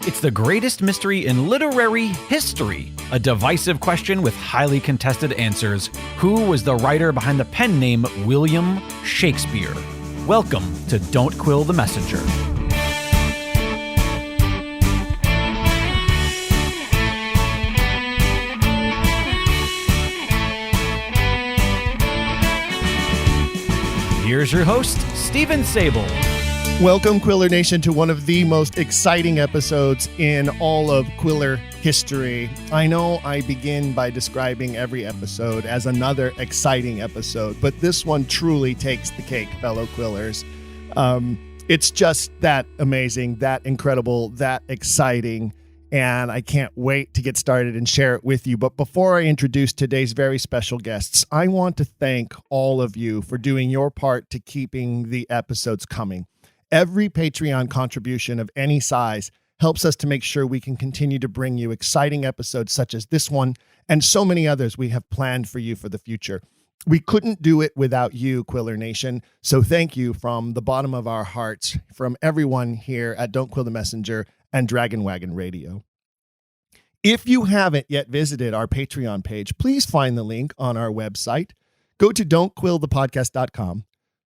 It's the greatest mystery in literary history. A divisive question with highly contested answers. Who was the writer behind the pen name William Shakespeare? Welcome to Don't Quill the Messenger. Here's your host, Stephen Sable. Welcome, Quiller Nation, to one of the most exciting episodes in all of Quiller history. I know I begin by describing every episode as another exciting episode, but this one truly takes the cake, fellow Quillers. It's just that amazing, that incredible, that exciting, and I can't wait to get started and share it with you. But before I introduce today's very special guests, I want to thank all of you for doing your part to keeping the episodes coming. Every Patreon contribution of any size helps us to make sure we can continue to bring you exciting episodes such as this one and so many others we have planned for you for the future. We couldn't do it without you, Quiller Nation, so thank you from the bottom of our hearts, from everyone here at Don't Quill the Messenger and Dragon Wagon Radio. If you haven't yet visited our Patreon page, please find the link on our website. Go to don'tquillthepodcast.com.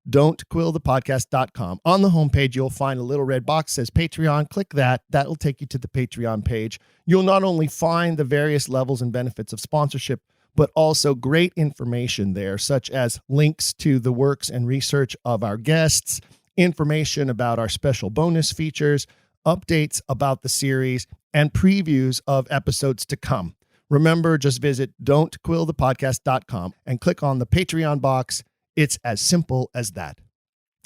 don'tquillthepodcast.com. On the homepage, you'll find a little red box that says Patreon. Click that. That'll take you to the Patreon page. You'll not only find the various levels and benefits of sponsorship, but also great information there, such as links to the works and research of our guests, information about our special bonus features, updates about the series, and previews of episodes to come. Remember, just visit don'tquillthepodcast.com and click on the Patreon box. It's as simple as that.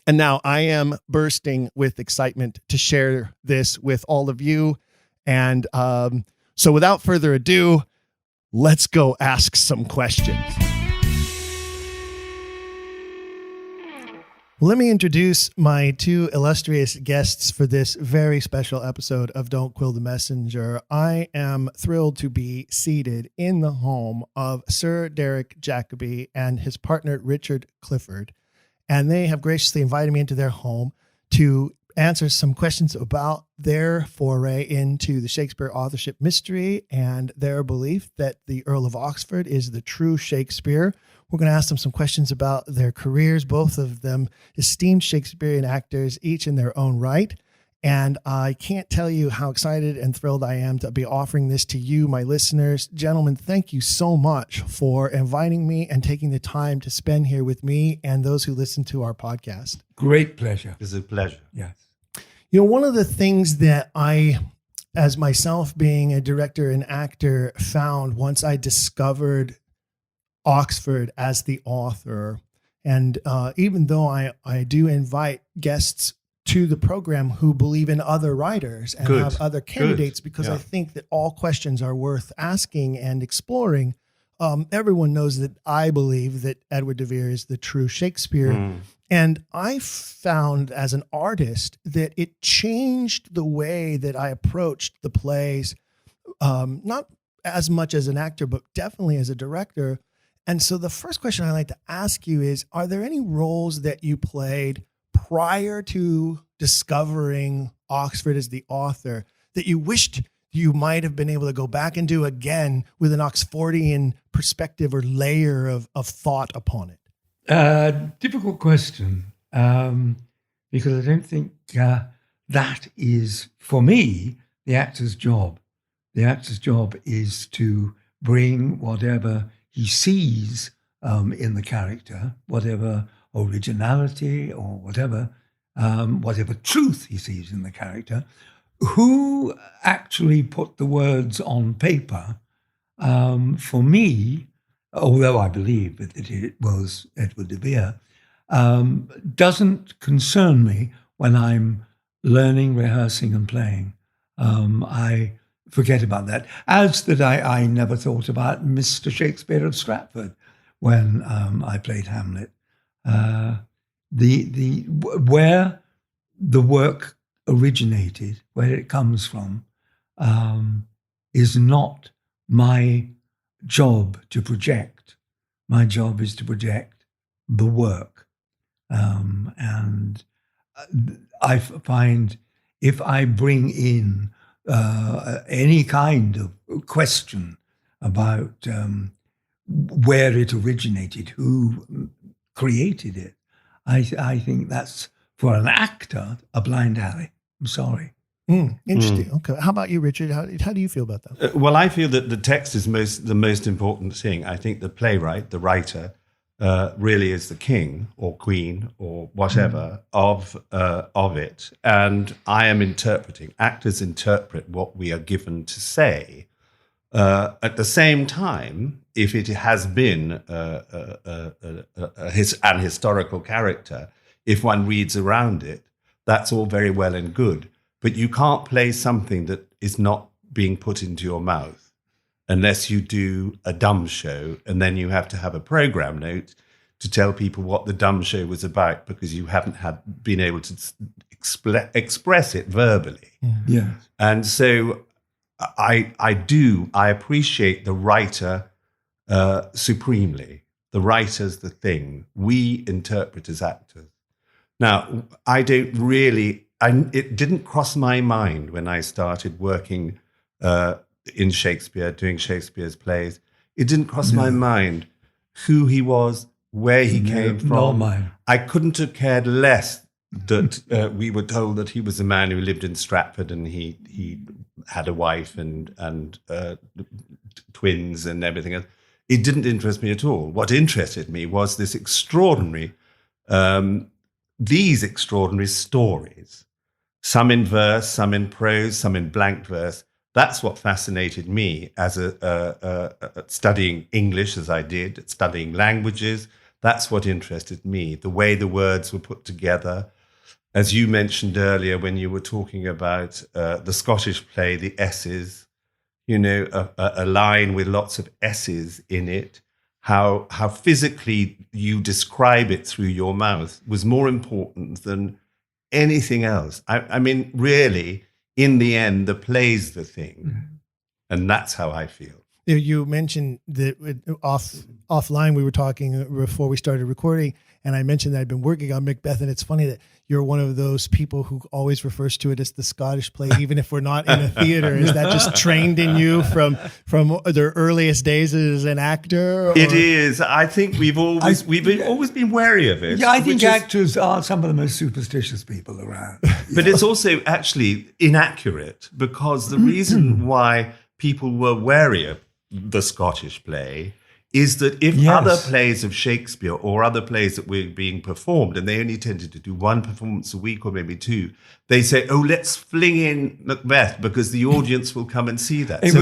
And now I am bursting with excitement to share this with all of you. And so without further ado, let's go ask some questions. Let me introduce my two illustrious guests for this very special episode of Don't Quill the Messenger. I am thrilled to be seated in the home of Sir Derek Jacobi and his partner, Richard Clifford. And they have graciously invited me into their home to answer some questions about their foray into the Shakespeare Authorship Mystery and their belief that the Earl of Oxford is the true Shakespeare. We're going to ask them some questions about their careers, both of them esteemed Shakespearean actors, each in their own right. And I can't tell you how excited and thrilled I am to be offering this to you, my listeners. Gentlemen, thank you so much for inviting me and taking the time to spend here with me and those who listen to our podcast. Great pleasure. It's a pleasure. Yes. You know, one of the things that I, as myself being a director and actor, found once I discovered Oxford as the author, and even though I do invite guests to the program who believe in other writers and have other candidates, because I think that all questions are worth asking and exploring. Everyone knows that I believe that Edward de Vere is the true Shakespeare. And I found as an artist that it changed the way that I approached the plays, not as much as an actor, but definitely as a director. And so the first question I'd like to ask you is, are there any roles that you played prior to discovering Oxford as the author that you wished you might have been able to go back and do again with an Oxfordian perspective or layer of thought upon it? Difficult question, because I don't think that is, for me, the actor's job. The actor's job is to bring whatever he sees in the character, whatever originality or whatever truth he sees in the character. Who actually put the words on paper, for me, although I believe that it was Edward de Vere, doesn't concern me when I'm learning, rehearsing, and playing. I forget about that. As that I never thought about Mr. Shakespeare of Stratford when I played Hamlet. Where the work originated, where it comes from, is not my job to project. My job is to project the work. And I find if I bring in any kind of question about where it originated, who created it. I think that's, for an actor, a blind alley. I'm sorry. Interesting. Okay. How about you, Richard? How do you feel about that? Well, I feel that the text is the most important thing. I think the playwright, the writer, really is the king or queen or whatever of it. And I am interpreting. Actors interpret what we are given to say. At the same time, if it has been an historical character, if one reads around it, that's all very well and good. But you can't play something that is not being put into your mouth unless you do a dumb show, and then you have to have a program note to tell people what the dumb show was about because you haven't been able to express it verbally. Yeah. And so I appreciate the writer supremely. The writer's the thing. We interpret as actors. Now, it didn't cross my mind when I started working in Shakespeare, doing Shakespeare's plays. It didn't cross my mind who he was, where he came from. Not mine. I couldn't have cared less that we were told that he was a man who lived in Stratford and he had a wife and twins and everything else. It didn't interest me at all. What interested me was these extraordinary stories. Some in verse, some in prose, some in blank verse. That's what fascinated me as studying English, as I did, studying languages. That's what interested me, the way the words were put together. As you mentioned earlier when you were talking about the Scottish play, the S's, a line with lots of S's in it, how physically you describe it through your mouth was more important than anything else. I mean, really, in the end, the play's the thing. And that's how I feel. You mentioned that offline, we were talking before we started recording, and I mentioned that I'd been working on Macbeth, and it's funny that you're one of those people who always refers to it as the Scottish play, even if we're not in a theater. Is that just trained in you from the earliest days as an actor? Or? It is. I think we've always been wary of it. Yeah, I think actors are some of the most superstitious people around. But it's also actually inaccurate, because the reason why people were wary of the Scottish play is that if other plays of Shakespeare or other plays that were being performed, and they only tended to do one performance a week or maybe two, they say, oh, let's fling in Macbeth because the audience will come and see that. It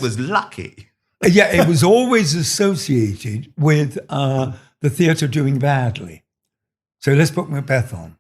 was lucky. Yeah, it was always associated with the theatre doing badly. So let's put Macbeth on.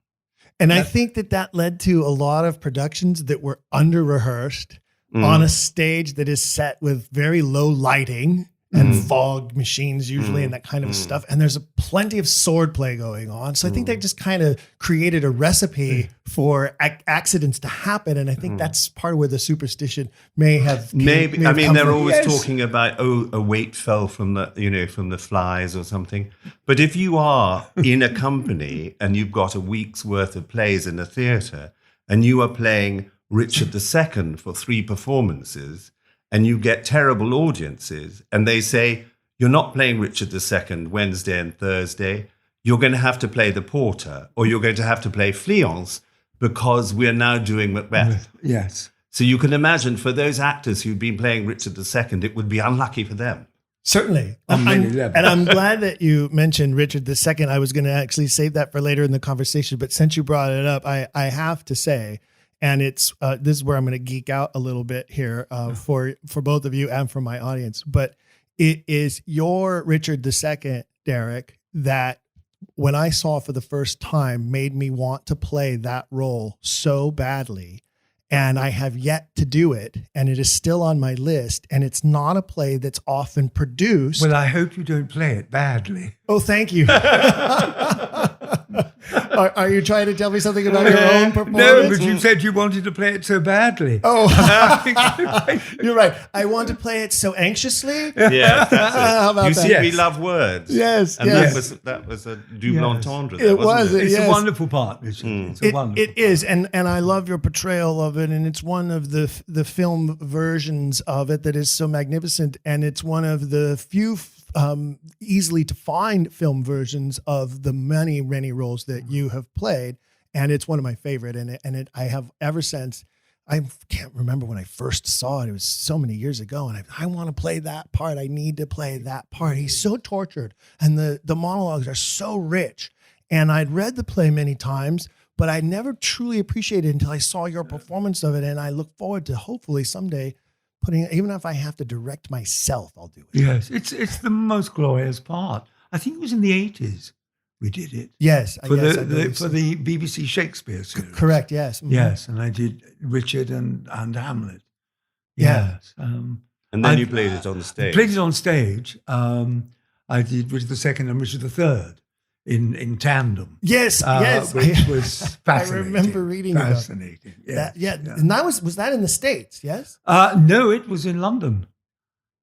And I think that led to a lot of productions that were under-rehearsed on a stage that is set with very low lighting and fog machines usually and that kind of stuff. And there's plenty of sword play going on. So I think that just kind of created a recipe for accidents to happen. And I think that's part of where the superstition may have they're always talking about, a weight fell from the flies or something. But if you are in a company and you've got a week's worth of plays in a theatre and you are playing Richard II for 3 performances, and you get terrible audiences, and they say, you're not playing Richard II Wednesday and Thursday, you're going to have to play the Porter, or you're going to have to play Fleance, because we're now doing Macbeth. Yes. So you can imagine, for those actors who've been playing Richard II, it would be unlucky for them. Certainly. And I'm glad that you mentioned Richard II. I was going to actually save that for later in the conversation, but since you brought it up, I have to say, and it's this is where I'm going to geek out a little bit here for both of you and for my audience. But it is your Richard II, Derek, that when I saw for the first time made me want to play that role so badly. And I have yet to do it. And it is still on my list. And it's not a play that's often produced. Well, I hope you don't play it badly. Oh, thank you. Are you trying to tell me something about your own performance? No, but you said you wanted to play it so badly. Oh, you're right. I want to play it so anxiously. Yes, that's it. How about you that? see, Yes. we love words. Yes, and yes. that was a double entendre. It wasn't was. it? It's Yes. a wonderful part, Richard. It's a wonderful It is, and I love your portrayal of it, and it's one of the film versions of it that is so magnificent, and it's one of the few easily to find film versions of the many roles that you have played, and it's one of my favorite, and I have ever since. I can't remember when I first saw it. It was so many years ago, and I want to play that part. I need to play that part. He's so tortured, and the monologues are so rich. And I'd read the play many times, but I never truly appreciated it until I saw your performance of it. And I look forward to hopefully someday putting, even if I have to direct myself, I'll do it. Yes, it's the most glorious part. I think it was in the 80s we did it. Yes, For yes, for the BBC Shakespeare series. Correct. Yes. Mhm. Yes, and I did Richard and Hamlet. Yeah. Yes. And then you played it on the stage. Played it on stage. I did Richard II and Richard III in tandem. Yes. Yes. Which was fascinating. I remember reading about fascinating. that. Yes. Yeah. And that was that in the States? Yes. No, it was in London.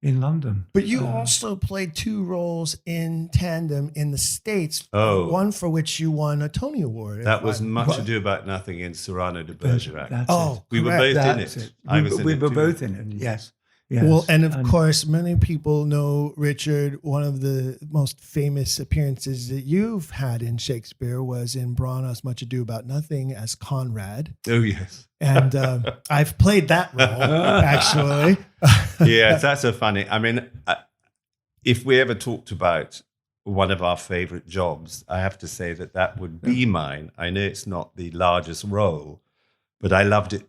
In London. But you also played 2 roles in tandem in the States. Oh. One for which you won a Tony Award. That was Much Ado About Nothing in Cyrano de Bergerac. That's Oh, it. We were correct. both in That's it. it. I was in we it were too. both in it. Yes. Yes. Well, and of course, many people know, Richard, one of the most famous appearances that you've had in Shakespeare was in Branagh's Much Ado About Nothing as Conrad. Oh, yes. And I've played that role, actually. Yes, that's so funny. I mean, if we ever talked about one of our favorite jobs, I have to say that would be mine. I know it's not the largest role, but I loved it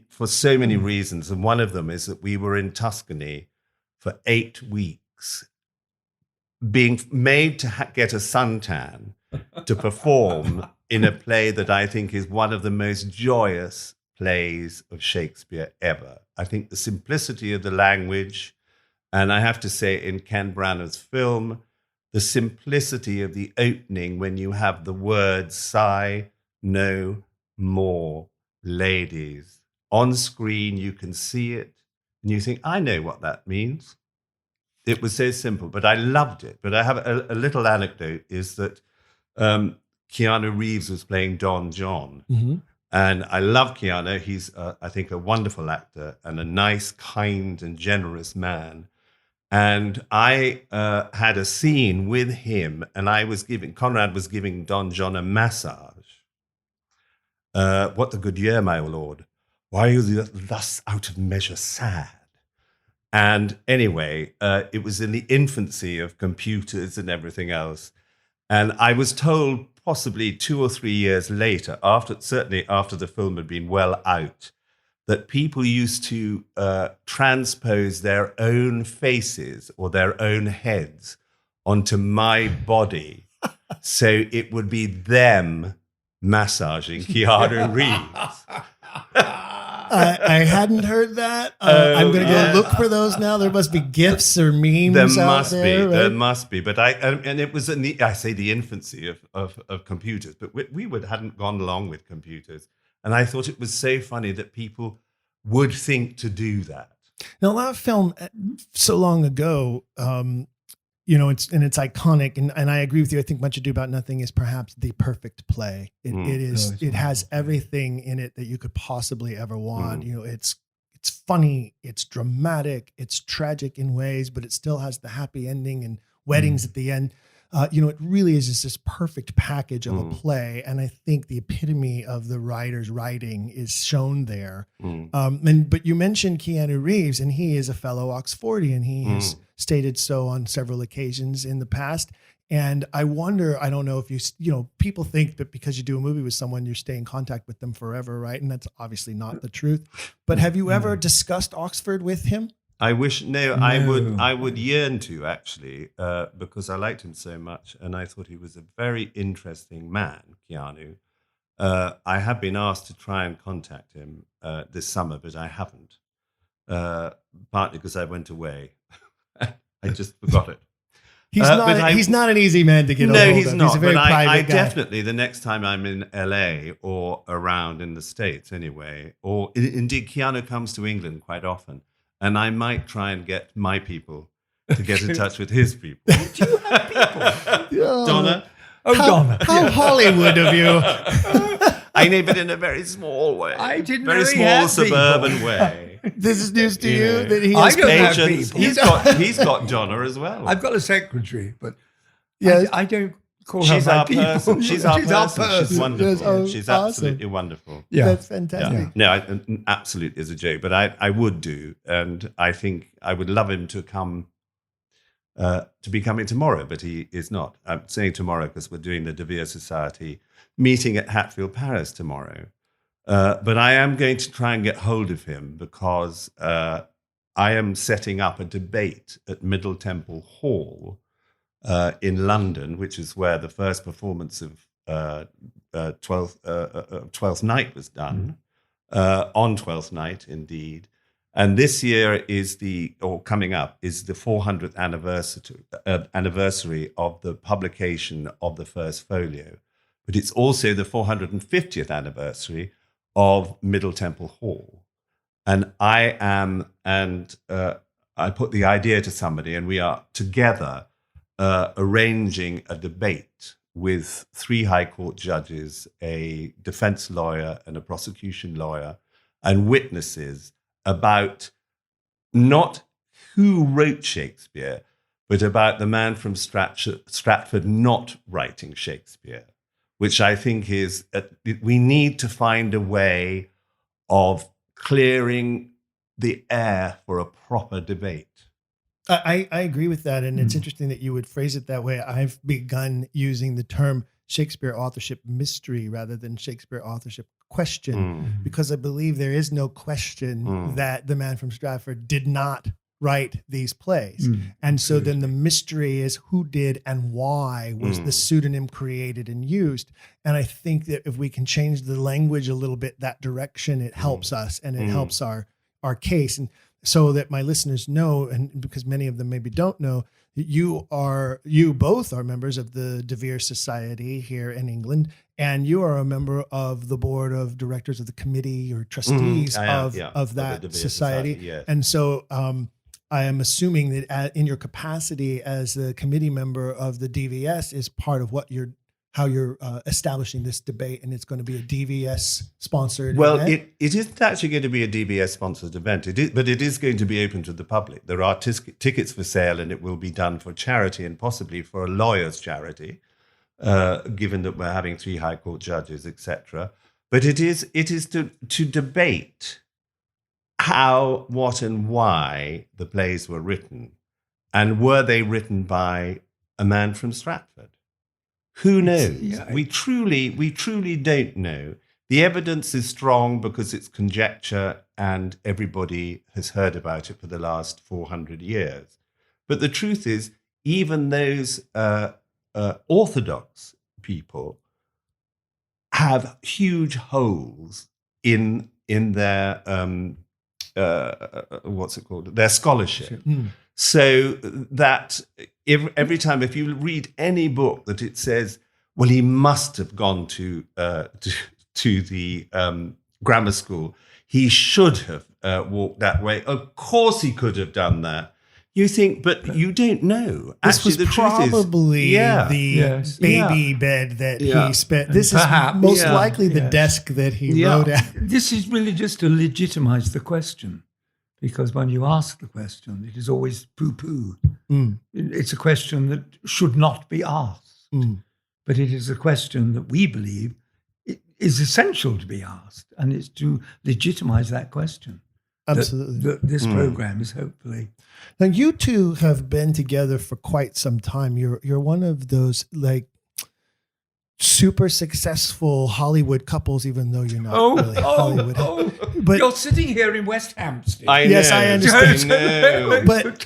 for so many reasons. And one of them is that we were in Tuscany for 8 weeks, being made to get a suntan to perform in a play that I think is one of the most joyous plays of Shakespeare ever. I think the simplicity of the language, and I have to say in Ken Branagh's film, the simplicity of the opening when you have the words "sigh no more, ladies." On screen, you can see it, and you think, I know what that means. It was so simple, but I loved it. But I have a little anecdote, is that Keanu Reeves was playing Don John. Mm-hmm. And I love Keanu. He's, I think, a wonderful actor and a nice, kind, and generous man. And I had a scene with him, and Conrad was giving Don John a massage. What the good year, my lord? Why are you thus out of measure sad? And anyway, it was in the infancy of computers and everything else. And I was told possibly 2 or 3 years later, certainly after the film had been well out, that people used to transpose their own faces or their own heads onto my body. So it would be them massaging Keanu Reeves. I hadn't heard that. I'm going to go look for those now. There must be GIFs or memes There out must there. be. Right? There must be. But and it was the infancy of computers. But we hadn't gone along with computers, and I thought it was so funny that people would think to do that. Now, that film, so long ago, it's iconic, and I agree with you. I think Much Ado About Nothing is perhaps the perfect play. It has everything in it that you could possibly ever want. It's funny, it's dramatic, it's tragic in ways, but it still has the happy ending and weddings at the end. It really is just this perfect package of a play, and I think the epitome of the writer's writing is shown there. But you mentioned Keanu Reeves, and he is a fellow Oxfordian. He has stated so on several occasions in the past. And I wonder, I don't know if people think that because you do a movie with someone, you stay in contact with them forever, right? And that's obviously not the truth. But have you ever discussed Oxford with him? I wish, I would yearn to, actually, because I liked him so much, and I thought he was a very interesting man, Keanu. I have been asked to try and contact him this summer, but I haven't, partly because I went away. I just forgot it. He's not an easy man to get a hold of. No, he's not. He's a very but private I guy. definitely, the next time I'm in LA or around in the States anyway, or indeed Keanu comes to England quite often, and I might try and get my people to get in touch with his people. Do you have people? Donna? Oh, Donna. How Hollywood of you. I know, but in a very small way. I didn't very know he small had suburban people. way. This is news to you that he I has don't have Agents. people. He's got Donna as well. I've got a secretary, but Yes. I don't call She's her my our people. person. She's our person. She's wonderful. Yes, oh, She's awesome. absolutely wonderful. Yeah. That's fantastic. No, absolutely is a joke, but I would do, and I think I would love him to come, to be coming tomorrow, but he is not. I'm saying tomorrow because we're doing the De Vere Society meeting at Hatfield, Paris tomorrow. But I am going to try and get hold of him because I am setting up a debate at Middle Temple Hall in London, which is where the first performance of Twelfth Night was done, on Twelfth Night, indeed. And this year coming up is the 400th anniversary of the publication of the first folio. But it's also the 450th anniversary of Middle Temple Hall. And I put the idea to somebody, and we are together arranging a debate with 3 High Court judges, a defense lawyer and a prosecution lawyer, and witnesses about not who wrote Shakespeare, but about the man from Stratford not writing Shakespeare, which I think is, we need to find a way of clearing the air for a proper debate. I agree with that. And it's interesting that you would phrase it that way. I've begun using the term Shakespeare Authorship Mystery rather than Shakespeare Authorship Question, because I believe there is no question that the man from Stratford did not write these plays. And so then the mystery is who did and why was the pseudonym created and used. And I think that if we can change the language a little bit that direction, it helps us and it helps our case. And so that my listeners know, and because many of them maybe don't know, you both are members of the De Vere Society here in England, and you are a member of the board of directors of the committee or trustees of that society. Yes. And so I am assuming that in your capacity as a committee member of the DVS is part of how you're establishing this debate, and it's going to be a DVS sponsored event. It isn't actually going to be a DVS sponsored event, but it is going to be open to the public. There are tickets for sale, and it will be done for charity and possibly for a lawyer's charity, given that we're having 3 High Court judges, etc. But it is to debate how, what, and why the plays were written, and were they written by a man from Stratford? Who knows? We truly don't know. The evidence is strong because it's conjecture and everybody has heard about it for the last 400 years. But the truth is, even those orthodox people have huge holes in their their scholarship. So that every time, if you read any book that it says, well, he must have gone to the grammar school, he should have walked that way. Of course, he could have done that. You think, but you don't know. This was probably the baby bed that he spent. This is most likely the desk that he wrote at. This is really just to legitimize the question. Because when you ask the question, it is always poo-poo. It's a question that should not be asked. But it is a question that we believe is essential to be asked. And it's to legitimize that question. Absolutely. This program is hopefully. Now, you two have been together for quite some time. You're one of those super successful Hollywood couples, even though you're not really Hollywood. But you're sitting here in West Hampstead. Yes, I understand. But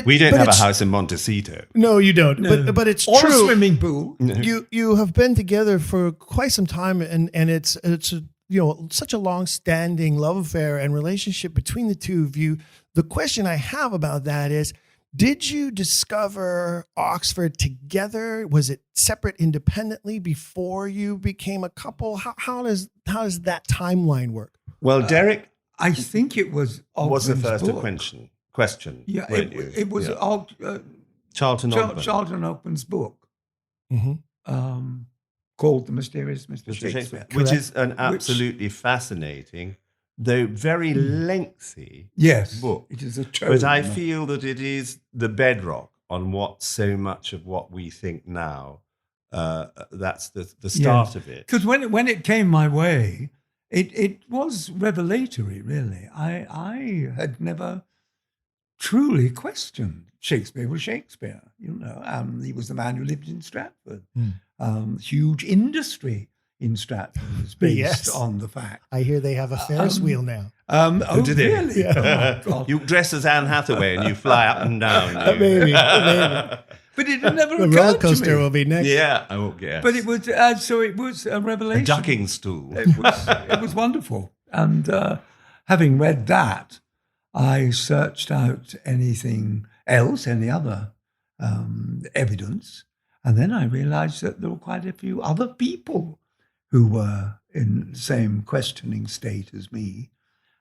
we don't have a house in Montecito. No, you don't. No. But it's or true. A swimming pool. You have been together for quite some time, and it's such a long-standing love affair and relationship between the two of you. The question I have about that is, Did you discover Oxford together? Was it separate independently before you became a couple? How does that timeline work? Well, Derek I think it was the Ogden's first book. question. Yeah, weren't you? it was Yeah. Charlton Ogden. Charlton Ogden's book Mm-hmm. called The Mysterious Mr. Mr. Shakespeare. Which is an absolutely fascinating, though very lengthy Yes, book. it is a tome. But I feel that it is the bedrock on what so much of what we think now, that's the start of it. Because when it came my way, it was revelatory, really. I had never truly questioned Shakespeare was Shakespeare. He was the man who lived in Stratford. Huge industry in Stratford is based on the fact. I hear they have a Ferris wheel now. Did they? Really? Yeah. Oh, God. You dress as Anne Hathaway and you fly up and down. Maybe. But it had never The occurred roller to coaster me. will be next. Yeah, oh yes. But it was so it was a revelation. a ducking stool. It was wonderful. And having read that, I searched out anything else, any other evidence. And then I realized that there were quite a few other people who were in the same questioning state as me.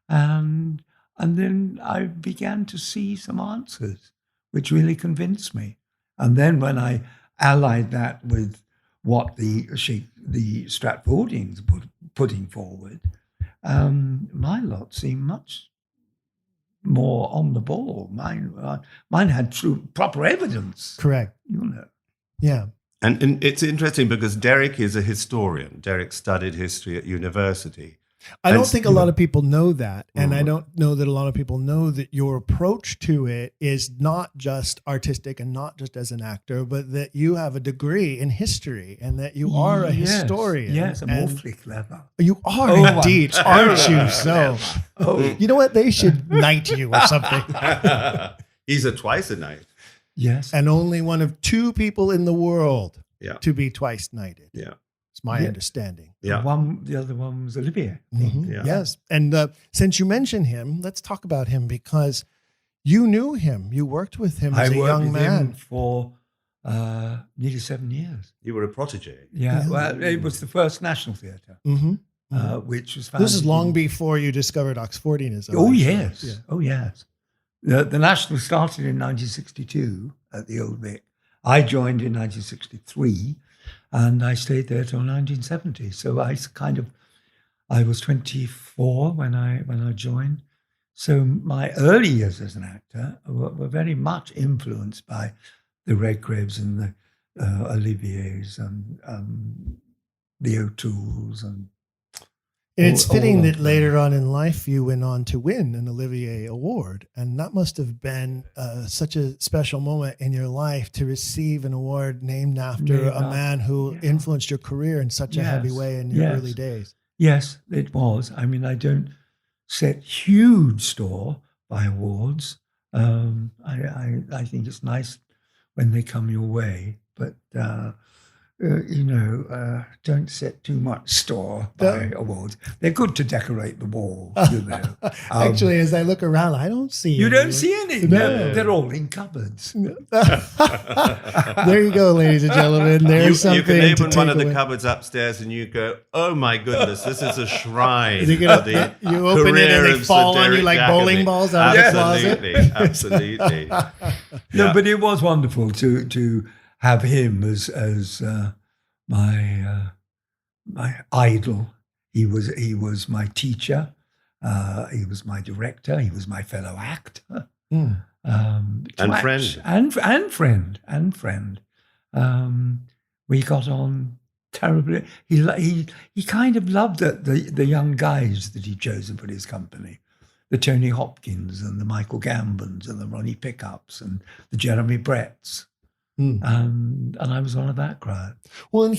And then I began to see some answers, which really convinced me. And then when I allied that with what the Stratfordians were putting forward, my lot seemed much more on the ball. Mine had true, proper evidence. Correct. Yeah. And it's interesting because Derek is a historian. Derek studied history at university. I don't think a lot of people know that. And I don't know that a lot of people know that your approach to it is not just artistic and not just as an actor, but that you have a degree in history and that you are a historian. Yes, I'm awfully clever. You are indeed, aren't you? So, you know what? They should knight you or something. He's a twice a night. Yes. And only one of two people in the world Yeah. to be twice knighted. Yeah. It's my understanding. Yeah. The other one was Olivier. Yeah. Yes. And since you mentioned him, let's talk about him because you knew him. You worked with him as a young man. Him for nearly 7 years. You were a protege. Yeah. Well, it was the first National Theatre, which was founded. This is long before you discovered Oxfordianism. Oh, yes. Yeah. Oh, yes. The National started in 1962 at the Old Vic. I joined in 1963, and I stayed there till 1970. So I was 24 when I joined. So my early years as an actor were very much influenced by the Redgraves and the Oliviers and the O'Tooles and. And it's fitting that later on in life you went on to win an Olivier Award. And that must have been such a special moment in your life to receive an award named after a man who influenced your career in such a heavy way in your early days. Yes, it was. I mean, I don't set huge store by awards. I think it's nice when they come your way, but don't set too much store by awards. They're good to decorate the wall, Actually, as I look around, I don't see You any. don't see any. No. They're all in cupboards. There you go, ladies and gentlemen. There's something you can open to one take of the away. cupboards upstairs and you go, oh my goodness, this is a shrine. You open it and they fall on you like bowling balls out of the closet. Absolutely. No, but it was wonderful to have him as my idol. He was my teacher. He was my director. He was my fellow actor. And friend. And friend. We got on terribly. He kind of loved the young guys that he'd chosen for his company. The Tony Hopkins and the Michael Gambons and the Ronnie Pickups and the Jeremy Bretts. And I was one of that crowd. Well, and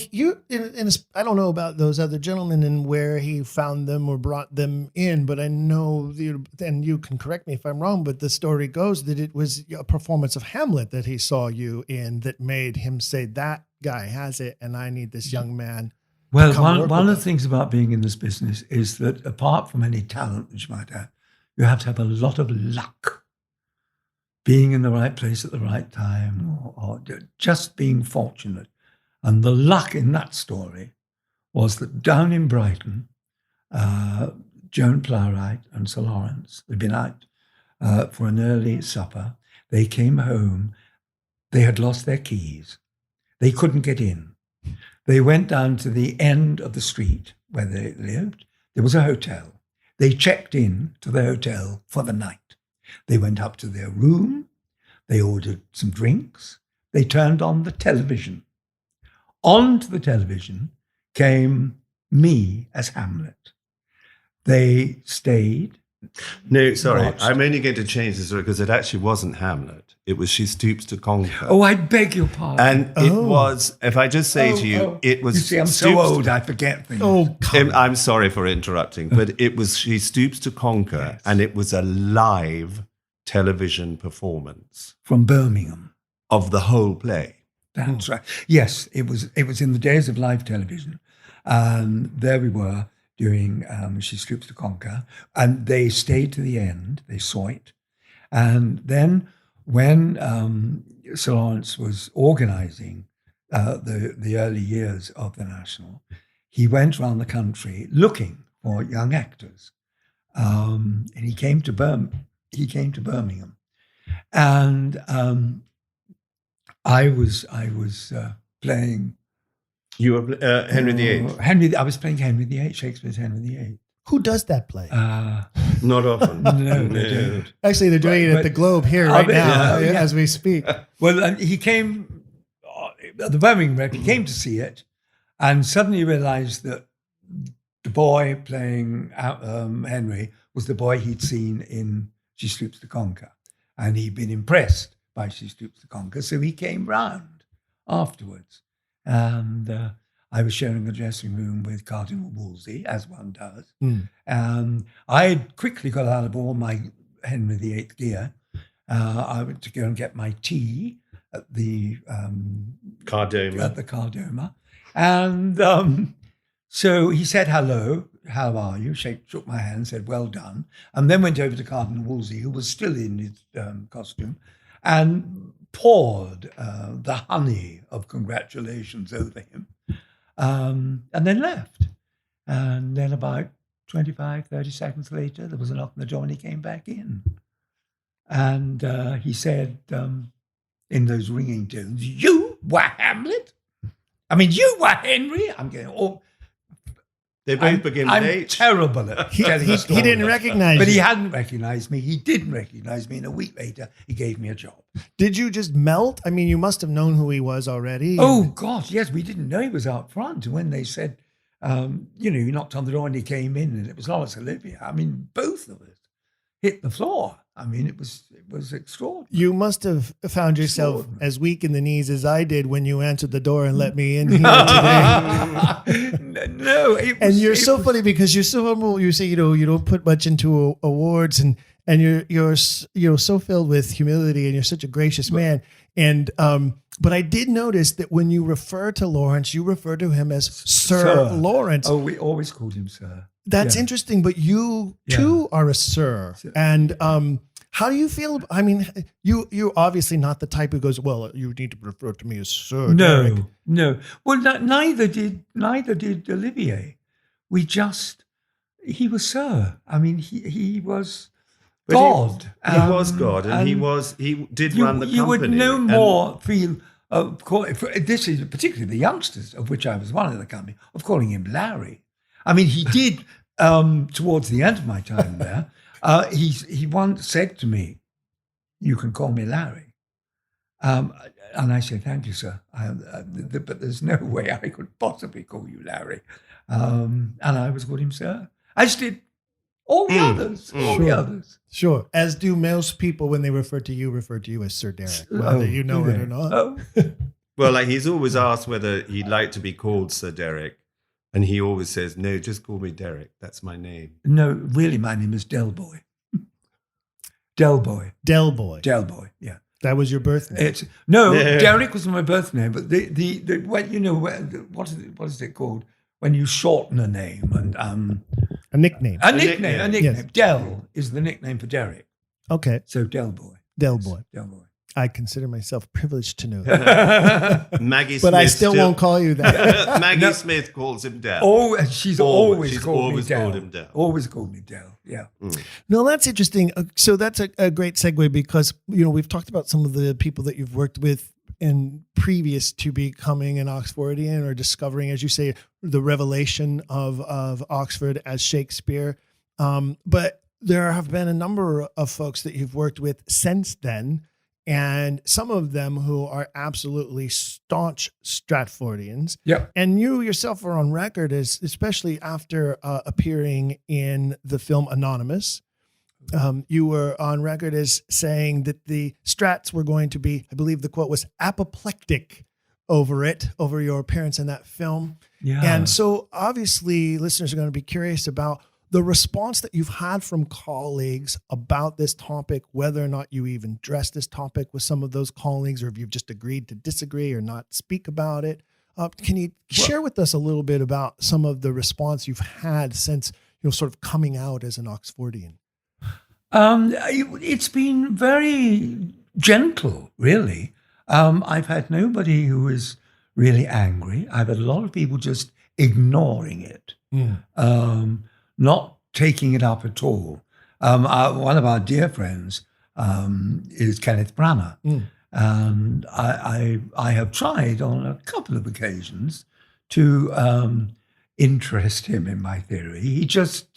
I don't know about those other gentlemen and where he found them or brought them in, but I know, and you can correct me if I'm wrong, but the story goes that it was a performance of Hamlet that he saw you in that made him say, that guy has it, and I need this young man. Well, one of the things about being in this business is that apart from any talent that you might have, you have to have a lot of luck. being in the right place at the right time, or just being fortunate. And the luck in that story was that down in Brighton, Joan Plowright and Sir Lawrence had been out for an early supper. They came home. They had lost their keys. They couldn't get in. They went down to the end of the street where they lived. There was a hotel. They checked in to the hotel for the night. They went up to their room. They ordered some drinks. They turned on the television. Onto the television came me as Hamlet. They stayed. No, sorry. watched. I'm only going to change the story because it actually wasn't Hamlet. It was She Stoops to Conquer. Oh, I beg your pardon. And it was, if I just say to you, it was... You see, I'm so Stoops old, I forget things. Oh, I'm sorry for interrupting, but it was She Stoops to Conquer, Yes. and it was a live television performance From Birmingham. of the whole play. That's right. Yes, it was in the days of live television. There we were doing She Stoops to Conquer, and they stayed to the end. They saw it. And then when Sir Lawrence was organising the early years of the National, he went around the country looking for young actors. And he came to Birmingham. And I was playing You were Henry VIII. I was playing Henry VIII, Shakespeare's Henry VIII. who does that play? Not often. No, they don't. Actually, they're doing it at but- the Globe here right now yeah. as we speak. Well, and he came at the Birmingham Rep. He came to see it, and suddenly realised that the boy playing Henry was the boy he'd seen in She Stoops to Conquer, and he'd been impressed by She Stoops to Conquer. So he came round afterwards, and I was sharing a dressing room with Cardinal Wolsey, as one does. I had quickly got out of all my Henry VIII gear. I went to go and get my tea at the Cardoma. And so he said, hello, how are you? Shook my hand, said, well done. And then went over to Cardinal Wolsey, who was still in his costume, and poured the honey of congratulations over him. And then left. And then about 25, 30 seconds later, there was a knock on the door and he came back in. And he said, in those ringing tones, you were Hamlet? I mean, you were Henry? I'm going, oh. They both begin with I'm H. terrible at telling He stories. didn't recognize But you. he hadn't recognized me. He didn't recognize me. And a week later, he gave me a job. Did you just melt? I mean, you must have known who he was already. Oh, God, yes. We didn't know he was out front. And when they said, he knocked on the door and he came in and it was Lois Olivia. I mean, both of us hit the floor. I mean, it was extraordinary. You must have found yourself Extraordinary. as weak in the knees as I did when you answered the door and let me in here today. No, it was, And you're it so was- funny because you're so humble. You say, you don't put much into awards, and you're so filled with humility, and you're such a gracious man. And but I did notice that when you refer to Lawrence, you refer to him as Sir Lawrence. Oh, we always called him Sir. That's Yeah. interesting, but you too are a sir. And how do you feel? I mean, you're obviously not the type who goes, well, you need to refer to me as Sir Derek. No. Well, neither did Olivier. He was Sir. I mean, he was But God. He was God, and he did run the company. You would no and- more feel. This is particularly the youngsters, of which I was one in the company, of calling him Larry. I mean, he did towards the end of my time there. He once said to me, "You can call me Larry," and I said, "Thank you, sir. But there's no way I could possibly call you Larry." And I was called him Sir. As did all the others. All the others. Sure. As do most people when they refer to you as Sir Derek, whether you know it or not. Oh. Well, like he's always asked whether he'd like to be called Sir Derek, and he always says, "No, just call me Derek. That's my name." No, really, my name is Delboy. Delboy. Delboy. Yeah. That was your birth name. Derek was my birth name, but what is it called when you shorten a name and A nickname. a nickname. Yes. Del is the nickname for Derek, Okay. so Delboy. Del Boy. Del Boy. I consider myself privileged to know that. Maggie But Smith I still won't call you that. Maggie Smith calls him Del. Oh, and she's always called him Del. Always called me Del. Yeah. No, that's interesting. So that's a great segue because, we've talked about some of the people that you've worked with in previous to becoming an Oxfordian or discovering, as you say, the revelation of Oxford as Shakespeare. But there have been a number of folks that you've worked with since then, and some of them who are absolutely staunch Stratfordians. Yeah. And you yourself are on record as, especially after appearing in the film Anonymous, you were on record as saying that the Strats were going to be, I believe the quote was, apoplectic over your appearance in that film. Yeah. And so obviously listeners are going to be curious about the response that you've had from colleagues about this topic, whether or not you even addressed this topic with some of those colleagues, or if you've just agreed to disagree or not speak about it. Can you share with us a little bit about some of the response you've had since, sort of coming out as an Oxfordian? It's been very gentle, really. I've had nobody who is really angry. I've had a lot of people just ignoring it. Not taking it up at all. One of our dear friends is Kenneth Branagh, and I have tried on a couple of occasions to interest him in my theory. He just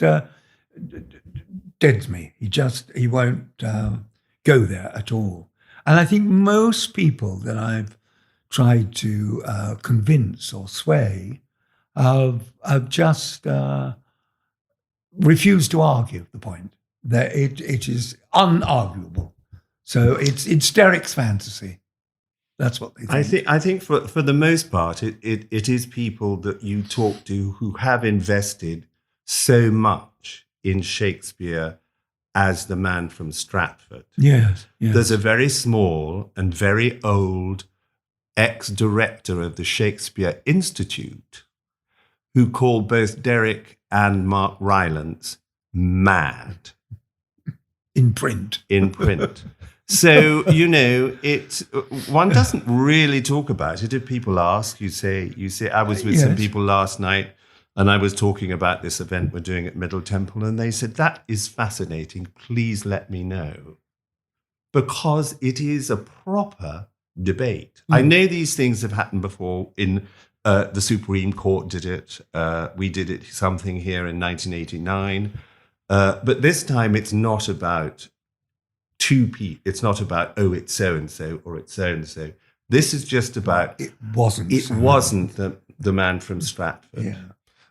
deads me. He won't go there at all. And I think most people that I've tried to convince or sway have just refused to argue the point that it is unarguable. So it's Derek's fantasy. That's what they think. I think for the most part, it is people that you talk to who have invested so much in Shakespeare as the man from Stratford. Yes. There's a very small and very old ex-director of the Shakespeare Institute who called both Derek and Mark Rylance mad. In print. So, one doesn't really talk about it. If people ask, you say, I was with some people last night and I was talking about this event we're doing at Middle Temple, and they said, that is fascinating. Please let me know. Because it is a proper debate. I know these things have happened before. In the Supreme Court did it. We did it something here in 1989. But this time it's not about two people. It's not about, it's so-and-so or it's so-and-so. This is just about... It wasn't the man from Stratford. Yeah.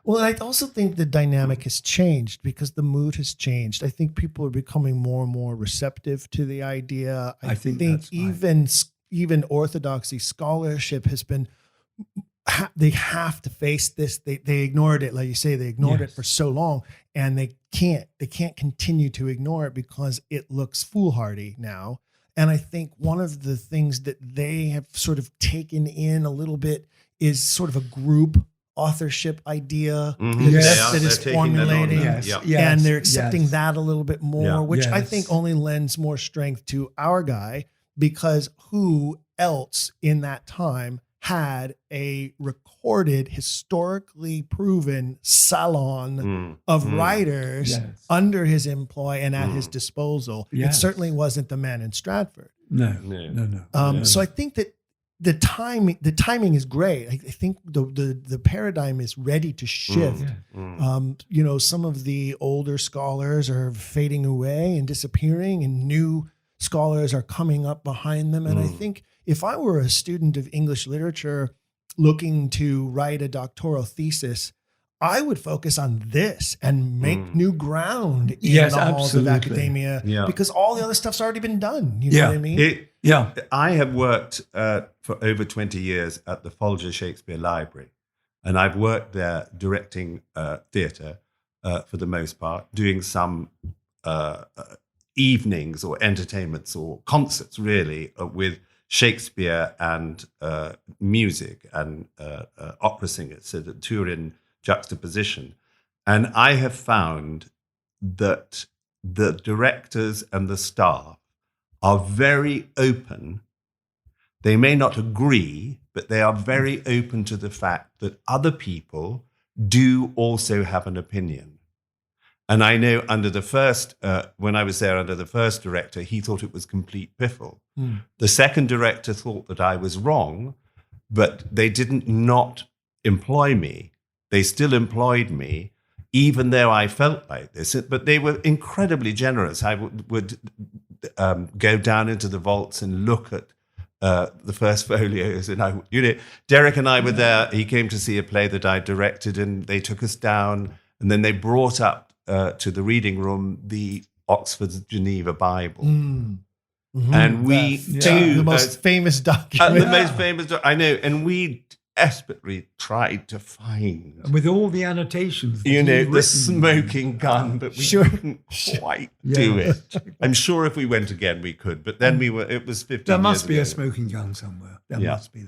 Well, I also think the dynamic has changed because the mood has changed. I think people are becoming more and more receptive to the idea. I think even orthodoxy scholarship has been... They have to face this. They ignored it, like you say. They ignored it for so long, and they can't continue to ignore it because it looks foolhardy now. And I think one of the things that they have sort of taken in a little bit is sort of a group authorship idea that is formulating, and they're accepting that a little bit more, which I think only lends more strength to our guy, because who else in that time had a recorded, historically proven salon of writers under his employ and at his disposal? It certainly wasn't the man in Stratford. No. So I think that the timing is great. I think the paradigm is ready to shift. Some of the older scholars are fading away and disappearing, and new scholars are coming up behind them. And I think if I were a student of English literature looking to write a doctoral thesis, I would focus on this and make new ground in the halls of academia, because all the other stuff's already been done. You know what I mean? I have worked for over 20 years at the Folger Shakespeare Library, and I've worked there directing theatre for the most part, doing some evenings or entertainments or concerts, really, with Shakespeare and music and opera singers, so the two are in juxtaposition. And I have found that the directors and the staff are very open. They may not agree, but they are very open to the fact that other people do also have an opinion. And I know under the first, when I was there under the first director, he thought it was complete piffle. The second director thought that I was wrong, but they didn't not employ me. They still employed me, even though I felt like this. But they were incredibly generous. I would go down into the vaults and look at the first folios, and Derek and I were there. He came to see a play that I directed, and they took us down, and then they brought up to the reading room the Oxford Geneva Bible, and we the most famous document. The most famous. I know, and we desperately tried to find, and with all the annotations, the smoking gun, but we couldn't quite do it. I'm sure if we went again, we could, but then it was 15 There must years be ago. a smoking gun somewhere. There must be.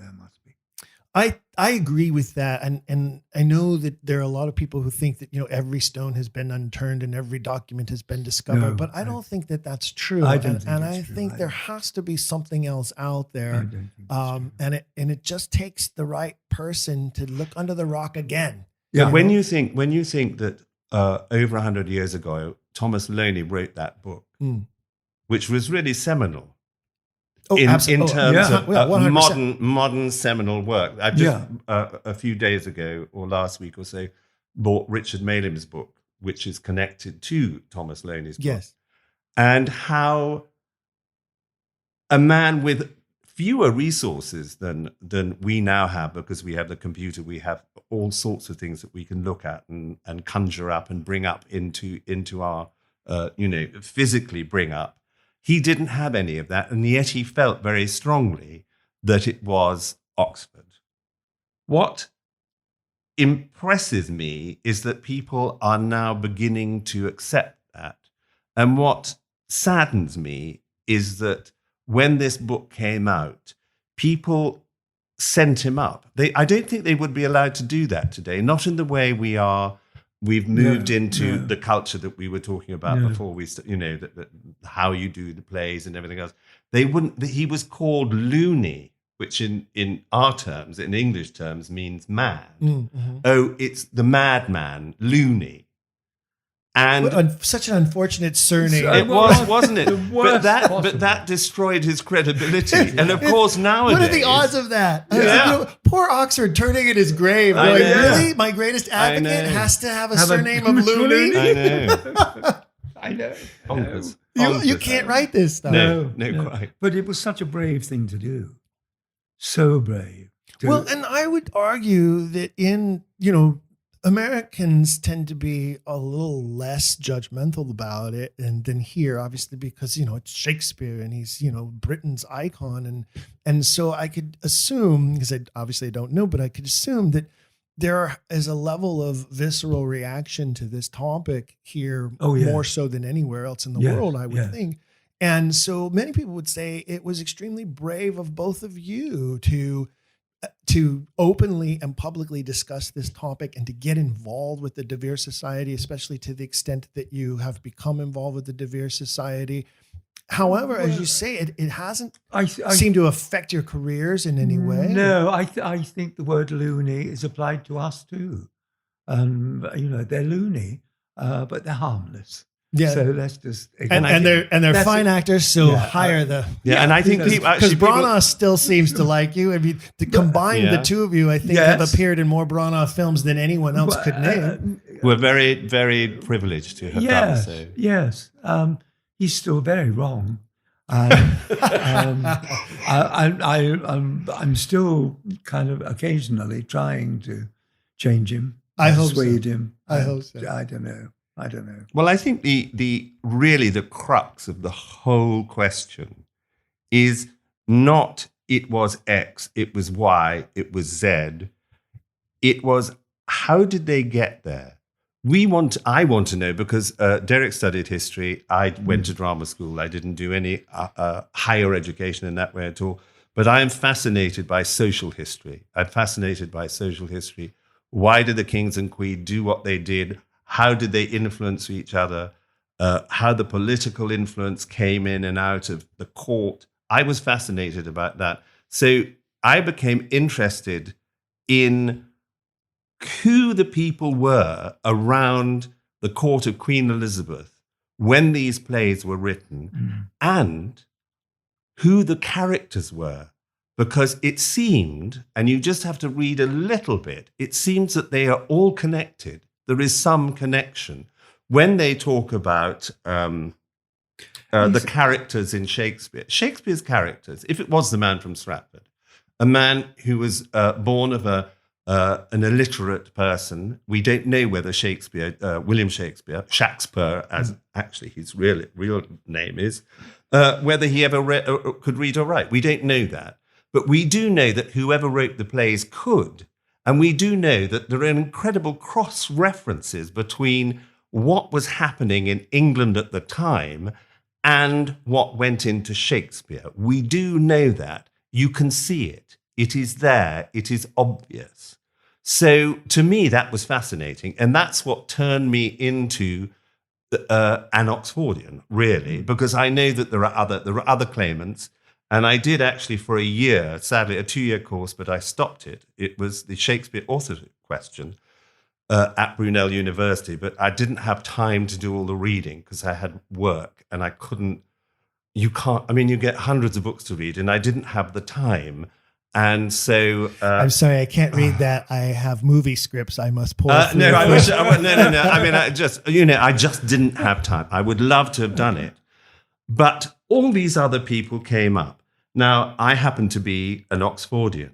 I agree with that, and I know that there are a lot of people who think that every stone has been unturned and every document has been discovered, but I don't think that that's true. I don't think I true. think there has to be something else out there, I don't think it's true. and it just takes the right person to look under the rock again. Yeah. When you think that over 100 years ago, Thomas Loney wrote that book, which was really seminal. In terms of 100%. modern seminal work. I just a few days ago or last week or so bought Richard Malim's book, which is connected to Thomas Loney's book. Yes. And how a man with fewer resources than we now have, because we have the computer, we have all sorts of things that we can look at and conjure up and bring up into our physically bring up. He didn't have any of that, and yet he felt very strongly that it was Oxford. What impresses me is that people are now beginning to accept that. And what saddens me is that when this book came out, people sent him up. I don't think they would be allowed to do that today, not in the way we are. We've moved into the culture that we were talking about before we, how you do the plays and everything else. They wouldn't. He was called loony, which in our terms, in English terms, means mad. Oh, it's the madman, loony. And such an unfortunate surname. It was, wasn't it? But that destroyed his credibility. And of course, nowadays, what are the odds of that? Poor Oxford turning in his grave, going, really? My greatest advocate has to have a surname of Looney? I know. You can't write this stuff. No, quite. But it was such a brave thing to do. So brave. Well, and I would argue that Americans tend to be a little less judgmental about it than here, obviously, because, it's Shakespeare and he's, Britain's icon. And so I could assume, because I obviously don't know, but I could assume that there is a level of visceral reaction to this topic here more so than anywhere else in the world, I would think. And so many people would say it was extremely brave of both of you to openly and publicly discuss this topic and to get involved with the De Vere Society, especially to the extent that you have become involved with the De Vere Society. However, as you say, it hasn't seemed to affect your careers in any way. No, I think the word loony is applied to us too. They're loony, but they're harmless. Yeah. So let's just and they're fine actors, so hire the and I think because Branagh still seems to like you. I mean, to combine the two of you, I think have appeared in more Branagh films than anyone else could name. We're very, very privileged to have done so. Yes, he's still very wrong. I'm still kind of occasionally trying to change him, persuade him. I hope so. I don't know. Well, I think the crux of the whole question is not it was X, it was Y, it was Z. It was how did they get there? I want to know because Derek studied history. I went to drama school. I didn't do any higher education in that way at all. But I am fascinated by social history. I'm fascinated by social history. Why did the kings and queen do what they did? How did they influence each other? how the political influence came in and out of the court. I was fascinated about that. So I became interested in who the people were around the court of Queen Elizabeth when these plays were written, and who the characters were. Because it seemed, and you just have to read a little bit, it seems that they are all connected. There is some connection. When they talk about the characters in Shakespeare, Shakespeare's characters, if it was the man from Stratford, a man who was born of an illiterate person, we don't know whether William Shakespeare, as actually his real name is, whether he ever could read or write. We don't know that. But we do know that whoever wrote the plays could. And we do know that there are incredible cross-references between what was happening in England at the time and what went into Shakespeare. We do know that. You can see it. It is there. It is obvious. So to me, that was fascinating. And that's what turned me into an Oxfordian, really, because I know that there are other claimants. And I did actually for a year, sadly, a 2-year course, but I stopped it. It was the Shakespeare Authorship question at Brunel University, but I didn't have time to do all the reading because I had work and I couldn't, you get hundreds of books to read and I didn't have the time. And so I'm sorry, I can't read that. I have movie scripts I must pull. No. I mean, I just didn't have time. I would love to have done it, but all these other people came up. Now, I happen to be an Oxfordian,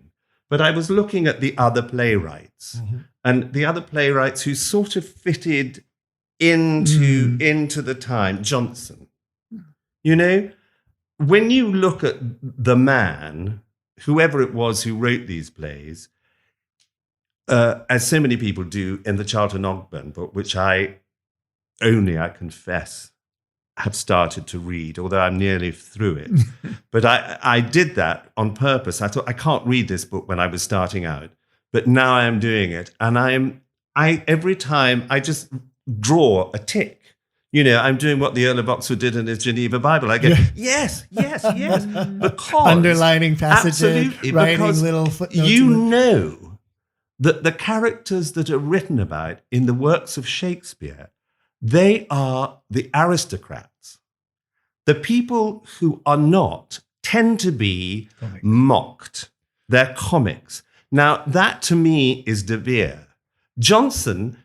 but I was looking at the other playwrights and the other playwrights who sort of fitted into the time. Johnson, when you look at the man, whoever it was who wrote these plays, as so many people do in the Charlton Ogburn book, which I confess, have started to read, although I'm nearly through it. But I did that on purpose. I thought, I can't read this book when I was starting out, but now I am doing it. And every time I just draw a tick. I'm doing what the Earl of Oxford did in his Geneva Bible. I go, yes, because underlining passages, absolutely, writing little footnotes. You know that the characters that are written about in the works of Shakespeare, they are the aristocrats. The people who are not tend to be mocked. They're comics. Now, that to me is De Vere. Johnson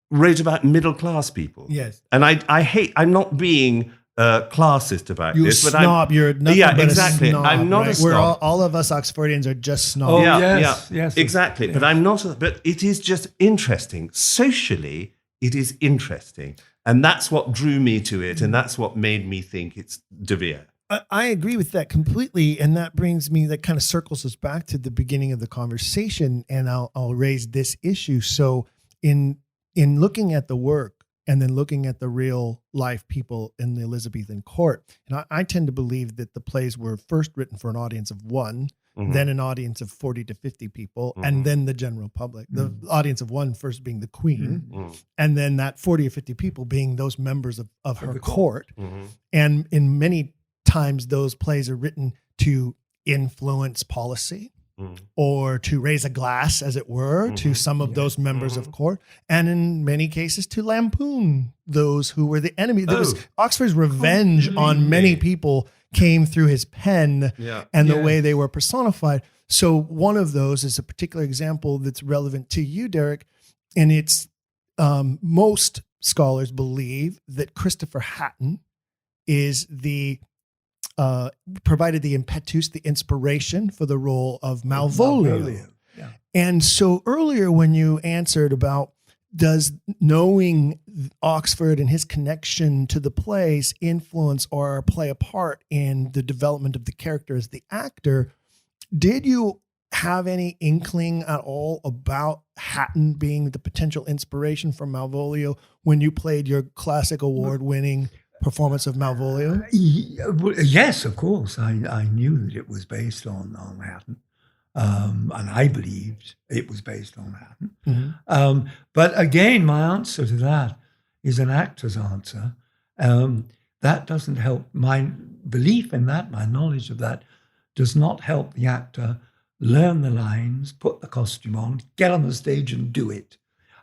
wrote about middle-class people. Yes. And I'm not being classist about this. But you're nothing but exactly. a snob. I'm not a snob. All of us Oxfordians are just snobs. Yes. Exactly. Yes. But I'm not, but it is just interesting. Socially, it is interesting. And that's what drew me to it. And that's what made me think it's De Vere. I agree with that completely. And that kind of circles us back to the beginning of the conversation. And I'll raise this issue. So in looking at the work and then looking at the real life people in the Elizabethan court, and I tend to believe that the plays were first written for an audience of one, then an audience of 40 to 50 people, and then the general public. The audience of one first being the queen, and then that 40 or 50 people being those members of her court. And in many times, those plays are written to influence policy, or to raise a glass, as it were, to some of those members of court, and in many cases to lampoon those who were the enemy. There was Oxford's revenge on many people came through his pen and the way they were personified. So one of those is a particular example that's relevant to you, Derek, and it's most scholars believe that Christopher Hatton is provided the impetus, the inspiration for the role of Malvolio. Yeah. And so earlier when you answered about does knowing Oxford and his connection to the plays influence or play a part in the development of the character as the actor, did you have any inkling at all about Hatton being the potential inspiration for Malvolio when you played your classic award-winning performance of Malvolio? Yes, of course. I knew that it was based on Hatton, and I believed it was based on Hatton. But again, my answer to that is an actor's answer, That doesn't help. My belief in that, my knowledge of that, does not help the actor learn the lines, put the costume on, get on the stage and do it.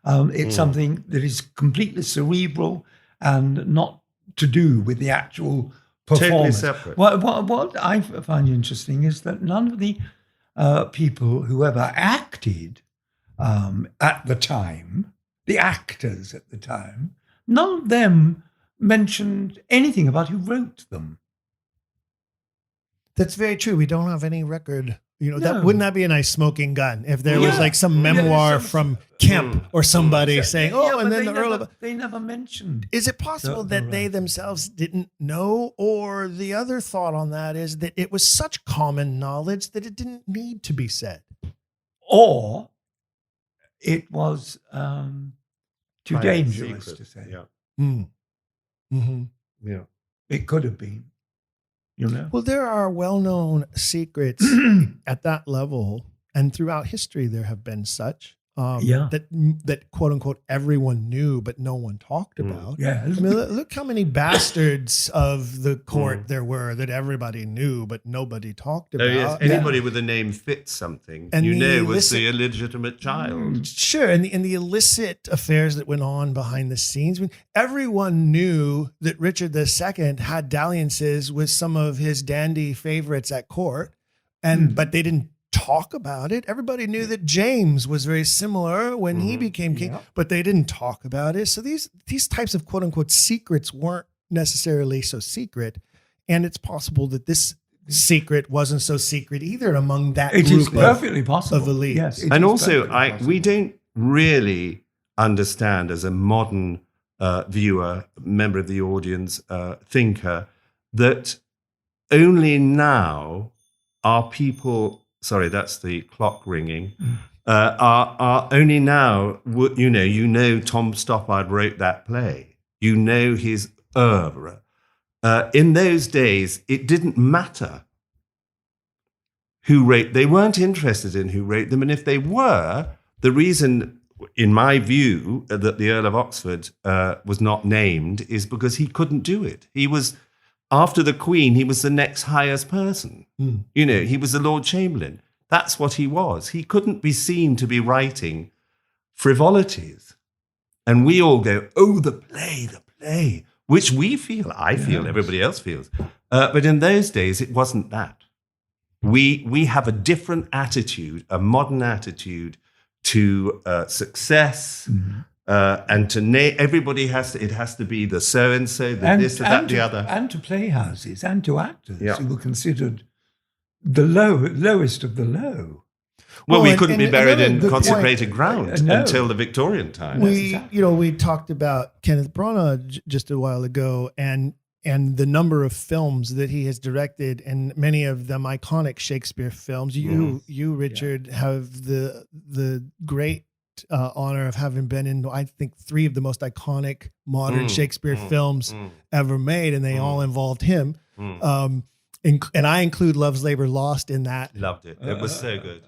It's something that is completely cerebral and not to do with the actual performance. Totally separate. What I find interesting is that none of the people who ever acted at the time, the actors at the time, none of them mentioned anything about who wrote them. That's very true. We don't have any record. No. Wouldn't that be a nice smoking gun if there was like some memoir from Kemp or somebody saying, and then the Earl of... They never mentioned. Is it possible that they themselves didn't know? Or the other thought on that is that it was such common knowledge that it didn't need to be said? Or it was too dangerous to say. Yeah. Mm-hmm. Yeah. It could have been. Well, there are well-known secrets at that level, and throughout history there have been such that quote unquote everyone knew, but no one talked about. Yeah, I mean, look how many bastards of the court there were that everybody knew, but nobody talked about. Oh, yes. Anybody with a name fits something, And was the illegitimate child. Sure, and the illicit affairs that went on behind the scenes. I mean, everyone knew that Richard II had dalliances with some of his dandy favorites at court, but they didn't talk about it. Everybody knew that James was very similar when he became king, but they didn't talk about it. So these types of quote unquote secrets weren't necessarily so secret, and it's possible that this secret wasn't so secret either among that it group is perfectly possible of elite. Yes, And also, we don't really understand as a modern viewer, member of the audience, thinker, that only now are people. Sorry, that's the clock ringing. Are only now, Tom Stoppard wrote that play. You know his oeuvre. In those days, it didn't matter who wrote. They weren't interested in who wrote them. And if they were, the reason, in my view, that the Earl of Oxford was not named is because he couldn't do it. He was... After the Queen, he was the next highest person. He was the Lord Chamberlain. That's what he was. He couldn't be seen to be writing frivolities. And we all go, the play, which we feel, I feel, everybody else feels. But in those days, it wasn't that. We have a different attitude, a modern attitude to success, and to everybody it has to be the so-and-so, this, that, the other. And to playhouses and to actors who were considered the lowest of the low. Well, we couldn't be buried in consecrated ground until the Victorian time. We talked about Kenneth Branagh just a while ago, and the number of films that he has directed, and many of them iconic Shakespeare films. You Richard, have the great honor of having been in, I think, 3 of the most iconic modern Shakespeare films ever made, and they all involved him. And I include Love's Labor Lost in that. Loved it. It was so good.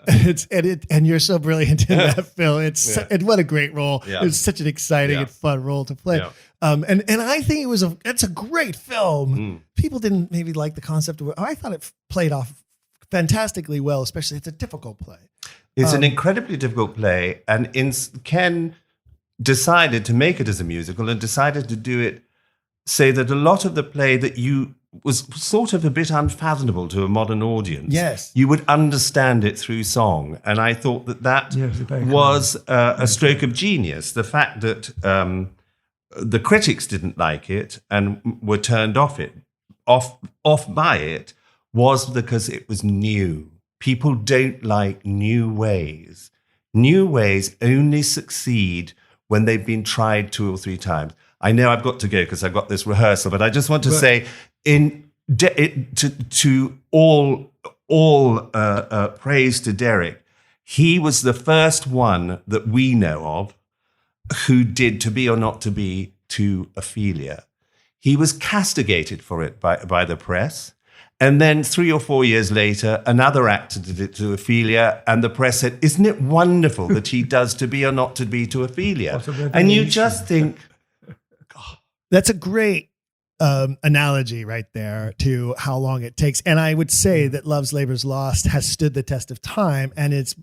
And you're so brilliant in that film. And what a great role. Yeah. It's such an exciting and fun role to play. Yeah. And I think it's a great film. People didn't maybe like the concept of it. I thought it played off fantastically well, especially it's a difficult play. It's an incredibly difficult play. And Ken decided to make it as a musical and decided to do it, say that a lot of the play that was sort of a bit unfathomable to a modern audience. Yes. You would understand it through song. And I thought that was a stroke of genius. The fact that the critics didn't like it and were turned off by it was because it was new. People don't like new ways. New ways only succeed when they've been tried 2 or 3 times. I know I've got to go because I've got this rehearsal, but I just want to say, to all praise to Derek, he was the first one that we know of who did To Be or Not to Be to Ophelia. He was castigated for it by the press. And then 3 or 4 years later, another actor did it to Ophelia, and the press said, "Isn't it wonderful that he does To Be or Not to Be to Ophelia?" And you just think, that's a great analogy right there to how long it takes. And I would say that Love's Labor's Lost has stood the test of time, and it's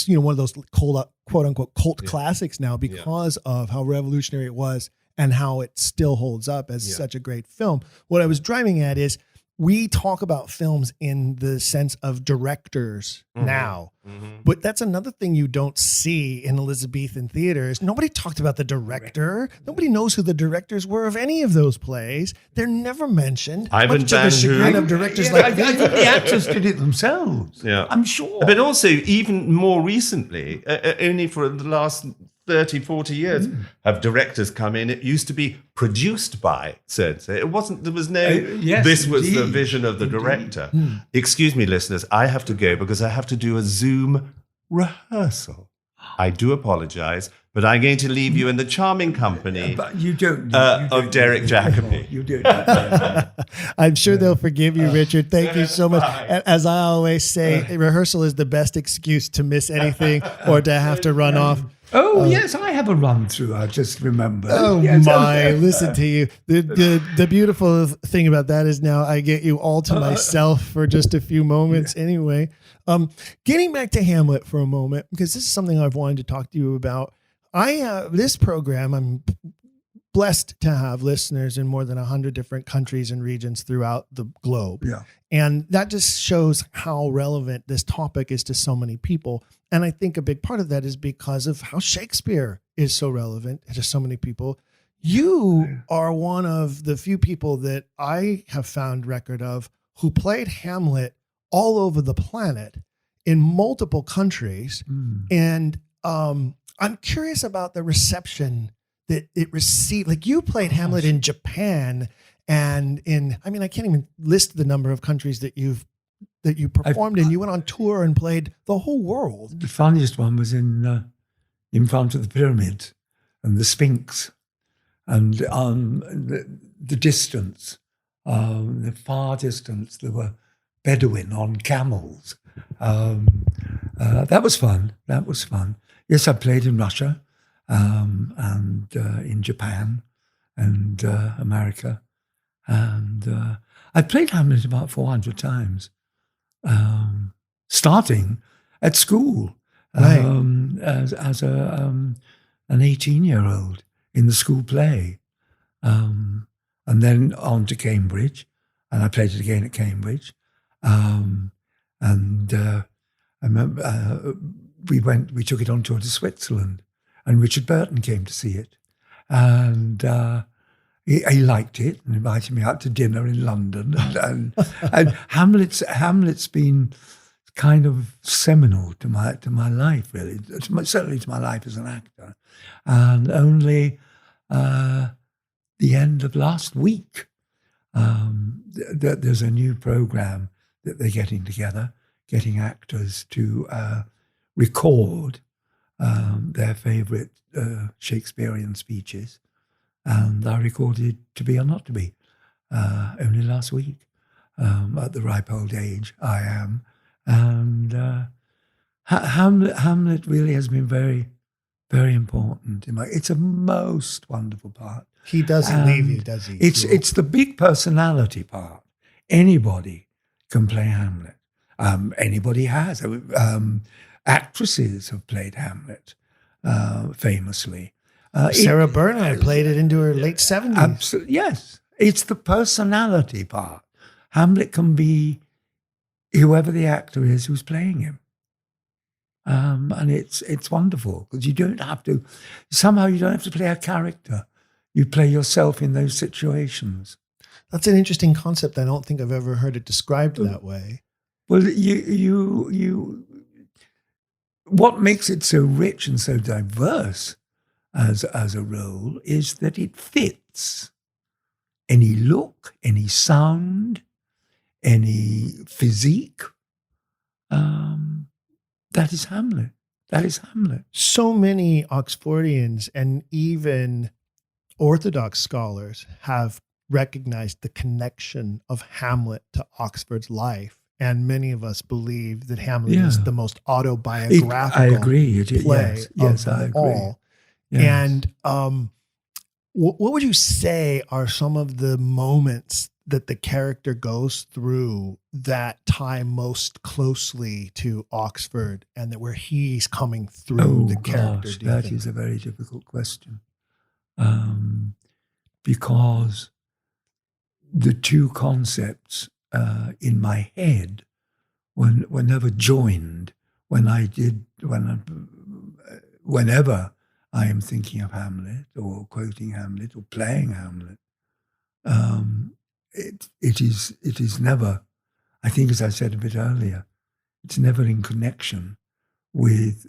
one of those quote unquote cult classics now because of how revolutionary it was and how it still holds up as such a great film. What I was driving at is we talk about films in the sense of directors now, but that's another thing you don't see in Elizabethan theaters. Nobody talked about the director. Nobody knows who the directors were of any of those plays. They're never mentioned. Much to the chagrin of directors like I think the actors did it themselves. Yeah, I'm sure. But also, even more recently, only for the last 30, 40 years, have directors come in. It used to be produced by so-and-so. It wasn't, there was no, this was the vision of the director. Excuse me, listeners, I have to go because I have to do a Zoom rehearsal. I do apologize, but I'm going to leave you in the charming company but you don't, of Derek Jacobi. You do. I'm sure they'll forgive you, Richard. Thank you so much. As I always say, rehearsal is the best excuse to miss anything or to have to run off. Oh, yes, I have a run through. I just remembered. Oh, yes, my. Listen to you. The beautiful thing about that is now I get you all to myself for just a few moments anyway. Getting back to Hamlet for a moment, because this is something I've wanted to talk to you about. This program, I'm blessed to have listeners in more than 100 different countries and regions throughout the globe. Yeah. And that just shows how relevant this topic is to so many people. And I think a big part of that is because of how Shakespeare is so relevant to so many people. You are one of the few people that I have found record of who played Hamlet all over the planet in multiple countries. And I'm curious about the reception that it received. Like you played Hamlet in Japan and I can't even list the number of countries that you performed in. You went on tour and played the whole world. The funniest one was in front of the pyramid and the Sphinx and the distance, the far distance, there were Bedouin on camels. That was fun. Yes, I played in Russia and in Japan and America. And I played Hamlet about 400 times, starting at school as an 18-year-old in the school play, and then on to Cambridge, and I played it again at Cambridge. I remember we took it on tour to Switzerland, and Richard Burton came to see it, and he liked it and invited me out to dinner in London. And Hamlet's been kind of seminal to my life, really, certainly to my life as an actor. And only the end of last week, there's a new program that they're getting together, getting actors to record their favorite Shakespearean speeches. And I recorded To Be or Not to Be only last week at the ripe old age I am. And Hamlet really has been very, very important. It's a most wonderful part. He doesn't leave you, does he? It's the big personality part. Anybody can play Hamlet. Anybody has. Actresses have played Hamlet famously. Sarah Bernhardt played it into her late 70s. Absolutely, yes. It's the personality part. Hamlet can be whoever the actor is who's playing him. And it's wonderful because you don't have to play a character. You play yourself in those situations. That's an interesting concept. I don't think I've ever heard it described that way. Well, what makes it so rich and so diverse as a role is that it fits any look, any sound, any physique. That is Hamlet. So many Oxfordians and even Orthodox scholars have recognized the connection of Hamlet to Oxford's life. And many of us believe that Hamlet is the most autobiographical I agree. play yes, of I agree. all. Yes. And What would you say are some of the moments that the character goes through that tie most closely to Oxford, and that where he's coming through the character? Gosh, that is a very difficult question, because the two concepts in my head were never joined. Whenever I am thinking of Hamlet or quoting Hamlet or playing Hamlet, it is never, I think, as I said a bit earlier, it's never in connection with,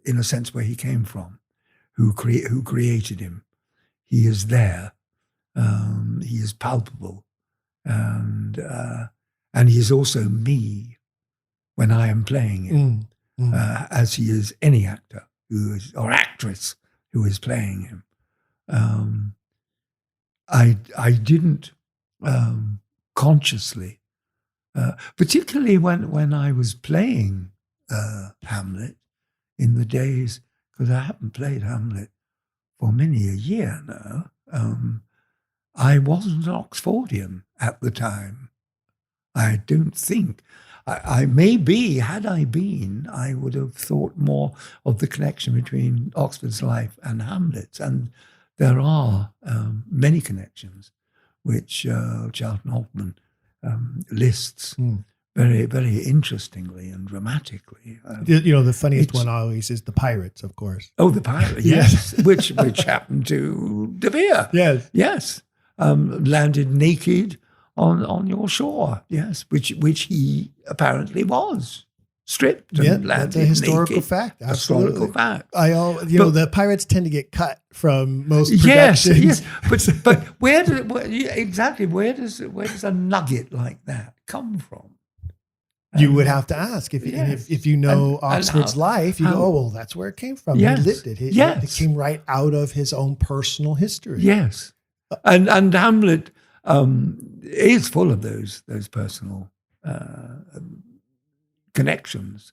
in a sense, where he came from, who created him. He is there, he is palpable, and he is also me when I am playing him, as he is any actor or actress who is playing him. I didn't consciously, particularly when I was playing Hamlet in the days, because I haven't played Hamlet for many a year now. I wasn't an Oxfordian at the time. I don't think. I maybe, had I been, I would have thought more of the connection between Oxford's life and Hamlet's. And there are many connections, which Charlton Hoffman lists very, very interestingly and dramatically. The funniest one always is the pirates, of course. Oh, the pirates, yes, which happened to De Vere. Yes. Landed naked on your shore, yes, which he apparently was stripped and landed that's a historical naked. fact. Absolutely. Historical fact. The pirates tend to get cut from most productions. Yes. But where does a nugget like that come from? You would have to ask if you know Oxford's life. You go, oh well, that's where it came from. Yes. He lived it. It came right out of his own personal history. Yes, and Hamlet is full of those personal connections,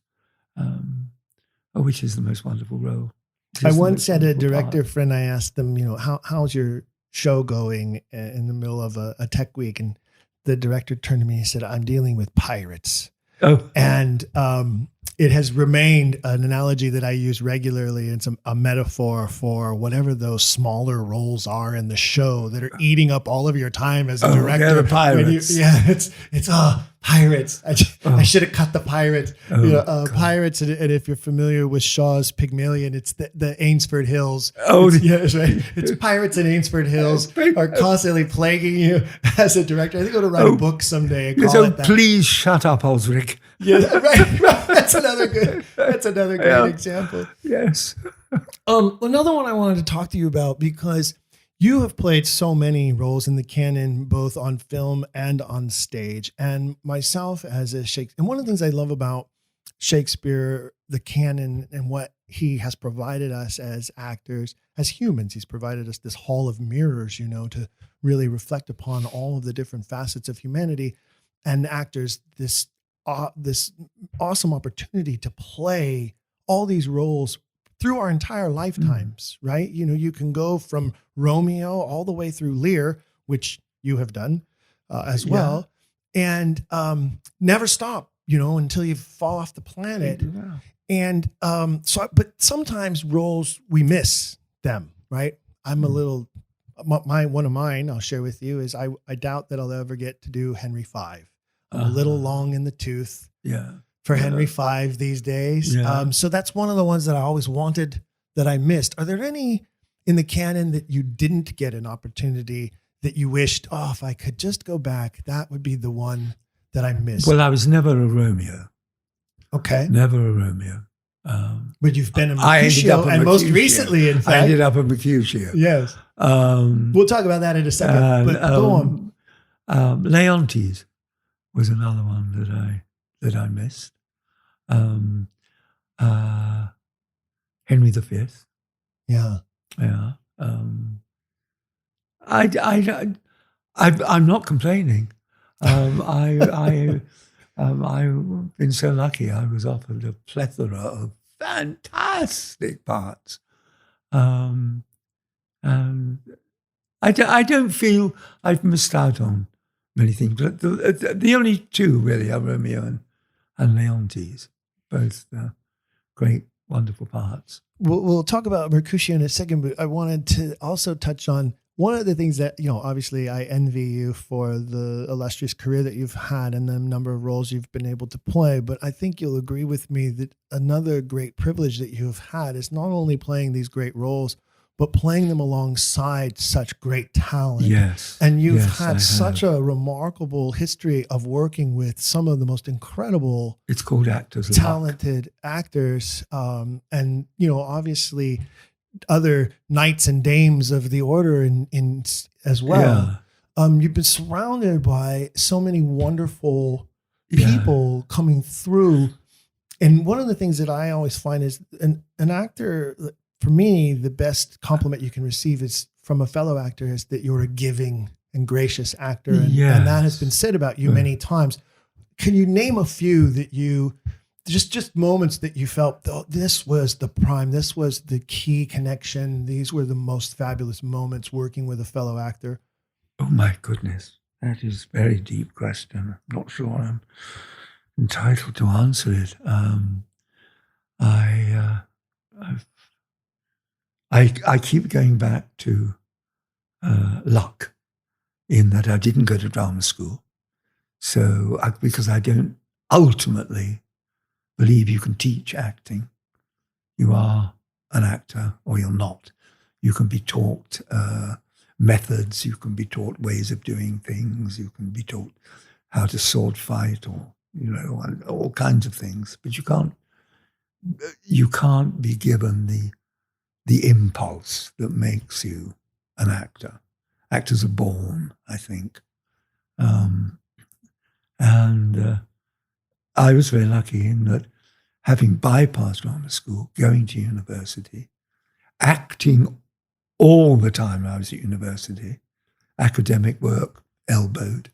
which is the most wonderful role. I once had a director friend. I asked them, how's your show going in the middle of a tech week, and the director turned to me and he said, "I'm dealing with pirates." Oh, and it has remained an analogy that I use regularly. It's a metaphor for whatever those smaller roles are in the show that are eating up all of your time as a director. Yeah, the pirates. It's pirates. I should have cut the pirates. Pirates. And if you're familiar with Shaw's Pygmalion, it's the Ainsford Hills. Yes, right. It's pirates in Ainsford Hills are constantly plaguing you as a director. I think I'm going to write a book someday and call it that. Please shut up, Osric. Yeah, right. That's another great example. Yes. Another one I wanted to talk to you about, because you have played so many roles in the canon, both on film and on stage. And myself as a Shakespeare, and one of the things I love about Shakespeare, the canon, and what he has provided us as actors, as humans, he's provided us this hall of mirrors, to really reflect upon all of the different facets of humanity, and actors, this awesome opportunity to play all these roles through our entire lifetimes, right? You can go from Romeo all the way through Lear, which you have done as well, and never stop, until you fall off the planet. And but sometimes roles, we miss them, right? I'm a little, one of mine I'll share with you is I doubt that I'll ever get to do Henry V. I'm a little long in the tooth for Henry V these days. So that's one of the ones that I always wanted that I missed. Are there any in the canon that you didn't get an opportunity that you wished, if I could just go back, that would be the one that I missed? Well, I was never a Romeo. Okay. Never a Romeo. But you've been a Mercutio, and most recently, in fact. I ended up a Mercutio. Yes. We'll talk about that in a second, but go on. Leontes was another one that I missed. Henry V. Yeah. I'm not complaining. I've been so lucky. I was offered a plethora of fantastic parts, and And I don't feel I've missed out on many things. But the only two really are Romeo and Leontes, both great, wonderful parts. We'll talk about Mercutio in a second, but I wanted to also touch on one of the things that, obviously I envy you for the illustrious career that you've had and the number of roles you've been able to play. But I think you'll agree with me that another great privilege that you've had is not only playing these great roles, but playing them alongside such great talent. Yes. And you've had such a remarkable history of working with some of the most incredible, it's called actors, talented actors. And, obviously other knights and dames of the order in as well. Yeah. You've been surrounded by so many wonderful people coming through. And one of the things that I always find is an actor, for me, the best compliment you can receive is from a fellow actor is that you're a giving and gracious actor. And, and that has been said about you many times. Can you name a few that you, just moments that you felt, oh, this was the prime, this was the key connection, these were the most fabulous moments working with a fellow actor? Oh my goodness, that is a very deep question. I'm not sure I'm entitled to answer it. I keep going back to luck, in that I didn't go to drama school. So because I don't ultimately believe you can teach acting. You are an actor or you're not. You can be taught methods, you can be taught ways of doing things, you can be taught how to sword fight or, all kinds of things. But you can't be given the impulse that makes you an actor. Actors are born, I think. I was very lucky in that, having bypassed drama school, going to university, acting all the time I was at university, academic work elbowed.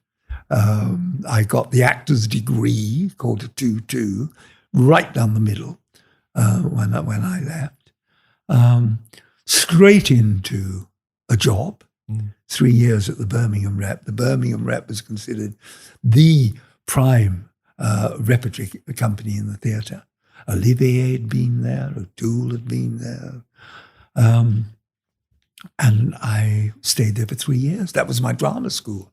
I got the actor's degree, called a 2-2, right down the middle when I left. Straight into a job, 3 years at the Birmingham Rep. The Birmingham Rep was considered the prime repertory company in the theatre. Olivier had been there, O'Toole had been there. And I stayed there for 3 years. That was my drama school,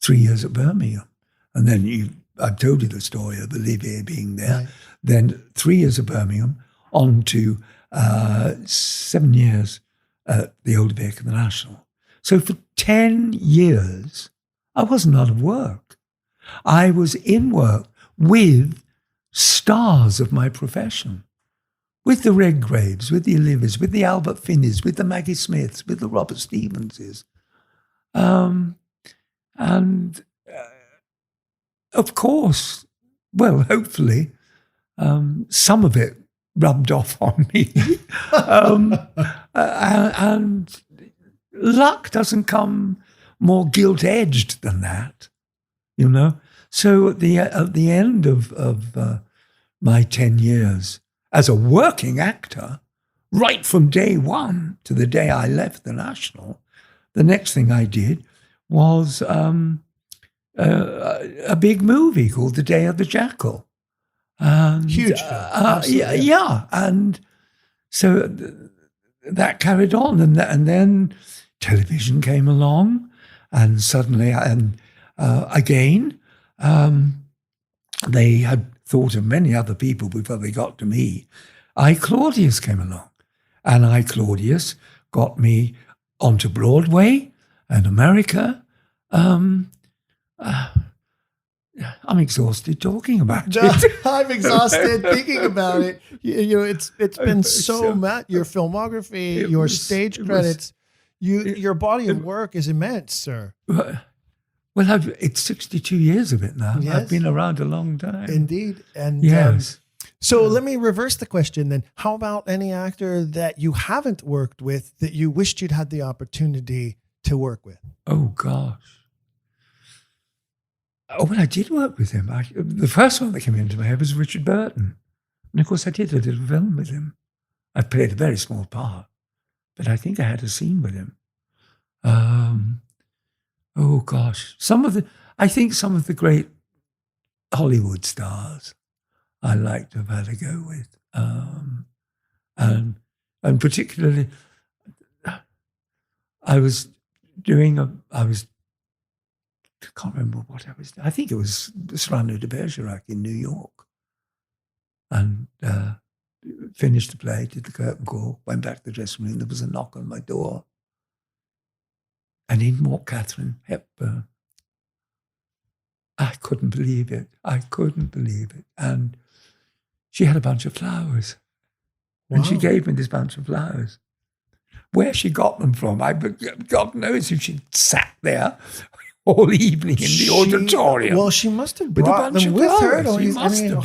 3 years at Birmingham. And then I've told you the story of Olivier being there. Right. Then 3 years at Birmingham, on to 7 years at the Old Vic and the National. So for 10 years, I wasn't out of work. I was in work with stars of my profession, with the Redgraves, with the Oliviers, with the Albert Finneys, with the Maggie Smiths, with the Robert Stevenses. And of course, well, hopefully, some of it rubbed off on me. And luck doesn't come more gilt-edged than that, So at the end of my 10 years as a working actor, right from day one to the day I left the National, the next thing I did was a big movie called The Day of the Jackal. And, huge film. Yeah. And so that carried on. And then television came along, and suddenly, again, they had thought of many other people before they got to me. Claudius came along, and Claudius got me onto Broadway and America. I'm exhausted talking about it. I'm exhausted thinking about it. It's been so much. Your filmography, your stage credits, your body of work is immense, sir. Well, it's 62 years of it now. Yes. I've been around a long time. Indeed. And yes. So let me reverse the question then. How about any actor that you haven't worked with that you wished you'd had the opportunity to work with? Oh, gosh. Oh, well, I did work with him. The first one that came into my head was Richard Burton. And of course, I did a little film with him. I played a very small part, but I think I had a scene with him. Oh gosh, I think some of the great Hollywood stars I like to have had a go with, and particularly, I can't remember what I was. I think it was Cyrano de Bergerac in New York, and finished the play, did the curtain call, went back to the dressing room. There was a knock on my door, and in walked Katharine Hepburn. I couldn't believe it. And she had a bunch of flowers, and she gave me this bunch of flowers. Where she got them from, God knows if she sat there all evening in the auditorium. Well, she must have brought them with her.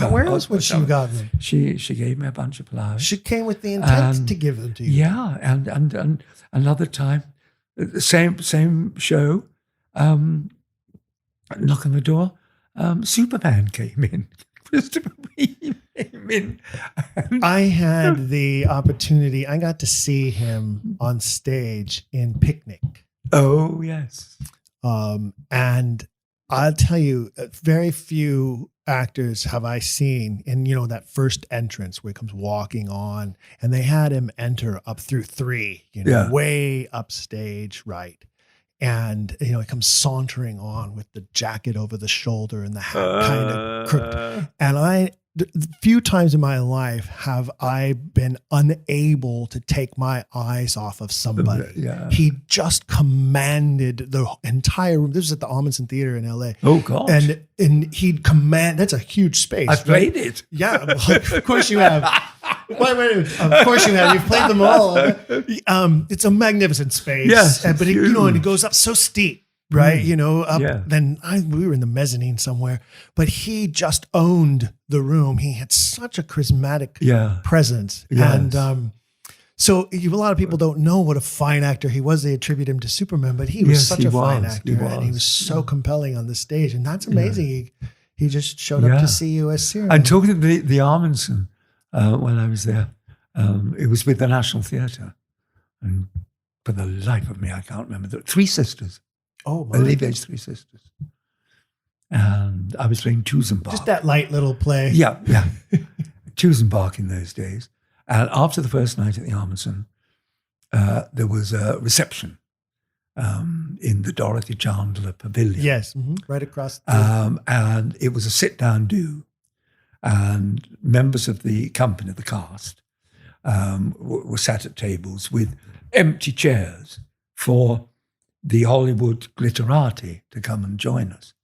Where else would she have gotten them? She gave me a bunch of flowers. She came with the intent to give them to you. Yeah, and another time, the same show, knock on the door, Superman came in. Christopher Reeve came in. I had the opportunity, I got to see him on stage in Picnic. Oh, yes. And I'll tell you, very few actors have I seen in, that first entrance where he comes walking on, and they had him enter up through 3, way upstage, right. And, he comes sauntering on with the jacket over the shoulder and the hat kind of crooked. And a few times in my life have I been unable to take my eyes off of somebody. Yeah. He just commanded the entire room. This was at the Amundsen Theater in LA. Oh, gosh. And he'd command, that's a huge space. I played it. Yeah, of course you have. Wait. Of course you have. You've played them all. It's a magnificent space. Yes, but and it goes up so steep, right? Up. Yeah. Then we were in the mezzanine somewhere, but he just owned the room. He had such a charismatic presence, Yes. and so a lot of people don't know what a fine actor he was. They attribute him to Superman, but he was such a fine actor, and he was so compelling on the stage, and that's amazing. He just showed up to see you as Cyrano. And talking to the Amundsen. When I was there, it was with the National Theatre, and for the life of me, I can't remember. There were 3 sisters. Oh, my. Olivier's 3 sisters. And I was playing Tusenbach. Just that light little play. Yeah. Tusenbach in those days. And after the first night at the Amundsen, there was a reception in the Dorothy Chandler Pavilion. Yes, right across. And it was a sit-down do. And members of the company, the cast, were sat at tables with empty chairs for the Hollywood glitterati to come and join us.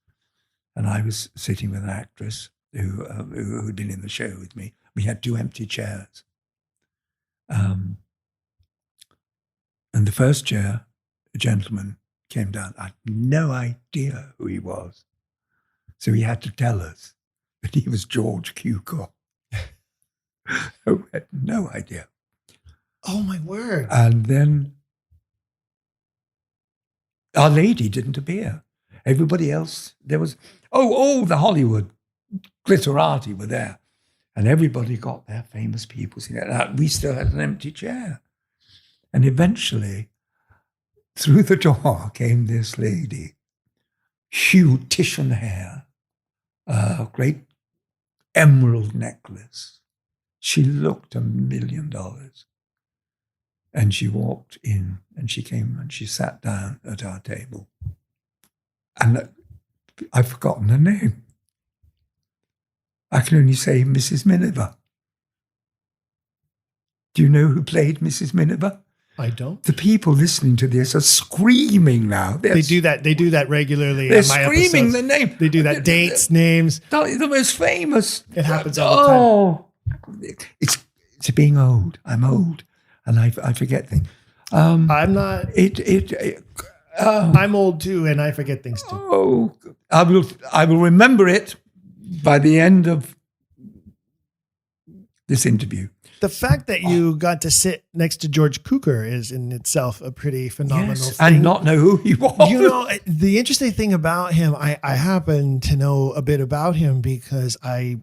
And I was sitting with an actress who had been in the show with me. We had 2 empty chairs. And the first chair, a gentleman came down. I had no idea who he was. So he had to tell us that he was George Cukor. I had no idea. Oh, my word. And then Our Lady didn't appear. Everybody else, there was, all the Hollywood glitterati were there. And everybody got their famous people. We still had an empty chair. And eventually, through the door came this lady, huge Titian hair, great emerald necklace. She looked $1 million. And she walked in and she came and she sat down at our table. And I've forgotten her name. I can only say Mrs. Miniver. Do you know who played Mrs. Miniver? I don't. The people listening to this are screaming now. They do that regularly. They're in my screaming episodes. the name. They do that. Dates, names. The most famous. It happens all the time. It's being old. I'm old, and I forget things. I'm not. I'm old too, and I forget things too. I will remember it by the end of this interview. The fact that you got to sit next to George Cukor is in itself a pretty phenomenal thing. And not know who he was. The interesting thing about him, I happen to know a bit about him because I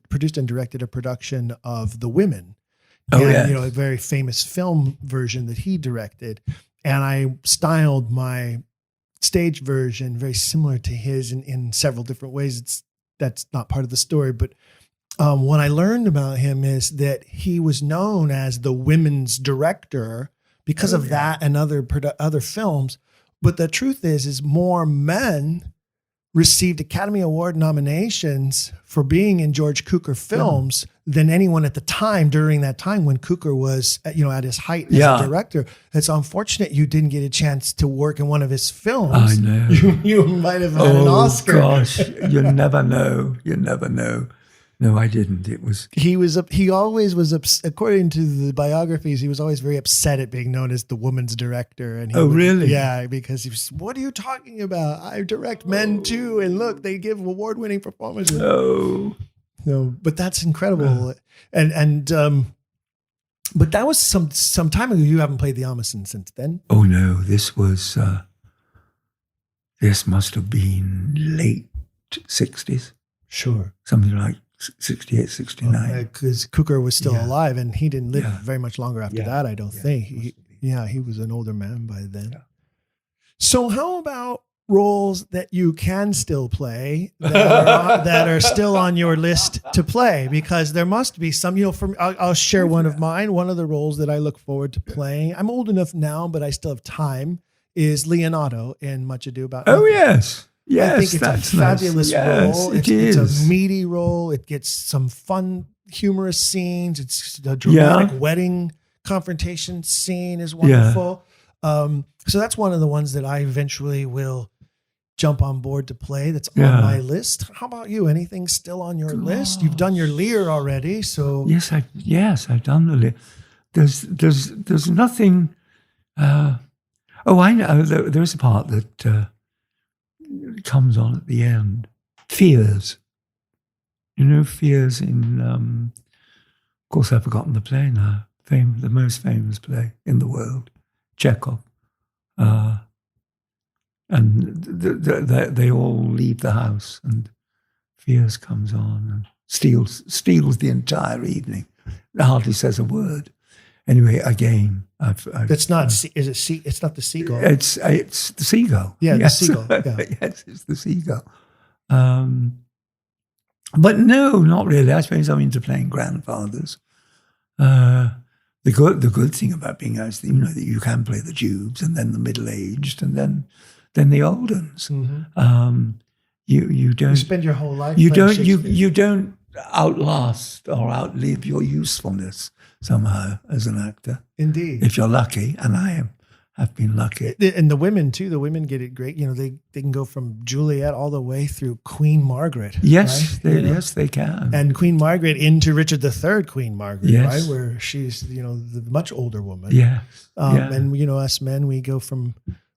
produced and directed a production of The Women. Oh, and, yes. a very famous film version that he directed. And I styled my stage version very similar to his in several different ways. That's not part of the story, but what I learned about him is that he was known as the women's director because of that and other films. But the truth is more men received Academy Award nominations for being in George Cukor films than anyone at the time, during that time when Cukor was, at his height as a director. It's unfortunate you didn't get a chance to work in one of his films. I know. You might have had an Oscar. Oh, gosh. You never know. You never know. No, I didn't. He always was, according to the biographies, he was always very upset at being known as the woman's director. And really? Yeah, because he was, what are you talking about? I direct men too. And look, they give award-winning performances. No. No, but that's incredible. But that was some time ago. You haven't played the Amundsen since then. Oh no, this must have been late 60s. Sure. Something like 68, 69. Because Cukor was still alive, and he didn't live very much longer after that, I don't think. He was an older man by then. Yeah. So how about roles that you can still play that are still on your list to play? Because there must be some, I'll share one of mine. One of the roles that I look forward to playing, I'm old enough now, but I still have time, is Leonardo in Much Ado About Nothing. Oh, yes. Yes, I think it's a fabulous role. It's a meaty role. It gets some fun, humorous scenes. It's a dramatic wedding confrontation scene is wonderful. So that's one of the ones that I eventually will jump on board to play. That's on my list. How about you? Anything still on your list? You've done your Lear already, so yes, I've done the Lear. There's nothing. I know. There's a part that. Comes on at the end. Fears. Fears in, of course I've forgotten the play now, the most famous play in the world, Chekhov. And they all leave the house and Fears comes on and steals the entire evening. Hardly says a word. Anyway, again, it's not. Is it? It's not the seagull. It's the seagull. Yeah, yes. The seagull. Yeah. Yes, it's the seagull. But no, not really. I suppose I'm into playing grandfathers. The good thing about being is that you can play the Jubes and then the middle-aged and then the old ones. Mm-hmm. You don't. You spend your whole life. You don't outlast or outlive your usefulness somehow as an actor. Indeed. If you're lucky, and I have been lucky. And the women too, the women get it great. They can go from Juliet all the way through Queen Margaret. Yes, right? Yes, they can. And Queen Margaret into Richard III, Queen Margaret, yes. right? Where she's, the much older woman. Yes. And, us men, we go from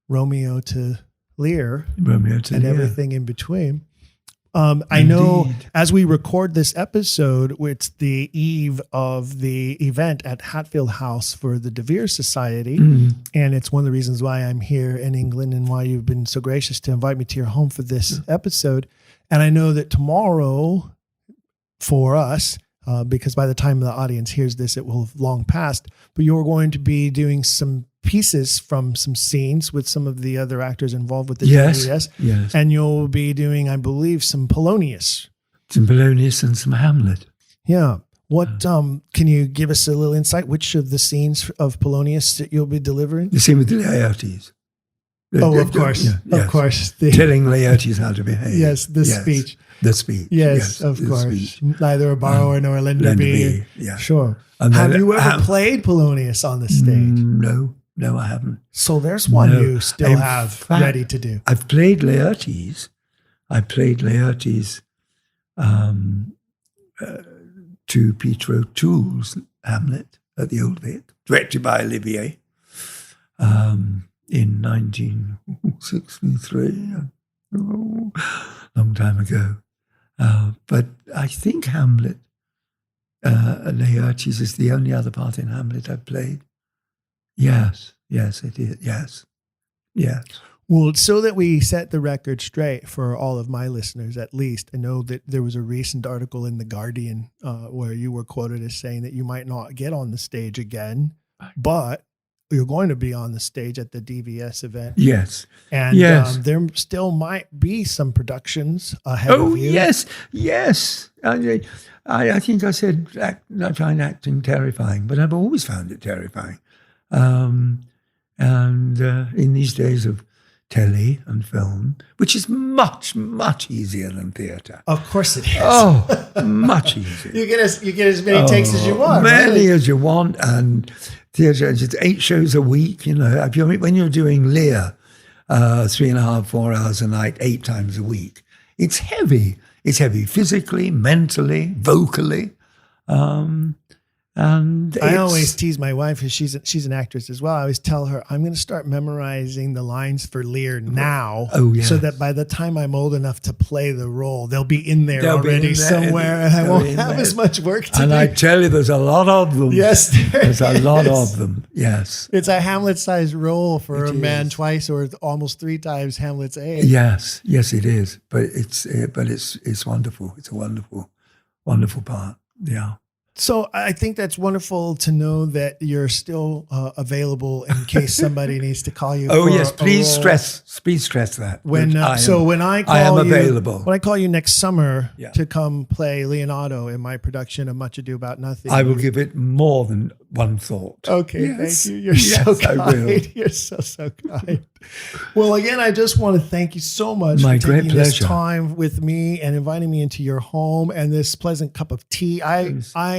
Romeo to Lear. And everything in between. I know as we record this episode, it's the eve of the event at Hatfield House for the De Vere Society. And it's one of the reasons why I'm here in England and why you've been so gracious to invite me to your home for this episode. And I know that tomorrow for us, because by the time the audience hears this, it will have long passed, but you're going to be doing some pieces from some scenes with some of the other actors involved with the yes. And you'll be doing, I believe, some Polonius. Some Polonius and some Hamlet. Yeah. What can you give us a little insight? Which of the scenes of Polonius that you'll be delivering? The scene with the Laertes. Of course. Of course. Telling Laertes how to behave. Yes, the speech. The speech. Yes, of course. Speech. Neither a borrower nor a lender be. Yeah. Sure. Have you ever played Polonius on the stage? No, I haven't. So there's one you still have ready to do. I've played Laertes. I played Laertes to Peter O'Toole's Hamlet at the Old Vic, directed by Olivier in 1963. Long time ago. But I think Hamlet, Laertes is the only other part in Hamlet I've played. Yes, it is. Yes. Well, so that we set the record straight for all of my listeners, at least, I know that there was a recent article in The Guardian where you were quoted as saying that you might not get on the stage again, but you're going to be on the stage at the DVS event. Yes. And yes. There still might be some productions ahead of you. Yes. I think I said I find acting terrifying, but I've always found it terrifying. And in these days of telly and film, which is much, much easier than theatre. Of course it is. Oh, much easier. You get as many takes as you want. Many as you want, and theatre, it's 8 shows a week. When you're doing Lear, 3.5, 4 hours a night, 8 times a week, it's heavy. It's heavy physically, mentally, vocally. And I always tease my wife, because she's an actress as well. I always tell her, I'm going to start memorizing the lines for Lear now, so that by the time I'm old enough to play the role, they'll be in there already somewhere, and I won't have as much work to do. And I tell you, there's a lot of them. Yes, there's a lot of them. Yes, it's a Hamlet-sized role for a man twice or almost 3 times Hamlet's age. Yes, it is. But it's wonderful. It's a wonderful, wonderful part. Yeah. So I think that's wonderful to know that you're still available in case somebody needs to call you. Oh, yes. Please stress that. When I am available. When I call you next summer to come play Leonardo in my production of Much Ado About Nothing, I will give it more than one thought. Okay, thank you. You're so kind. I will. You're so kind. Well, again, I just want to thank you so much for taking this time with me and inviting me into your home and this pleasant cup of tea. I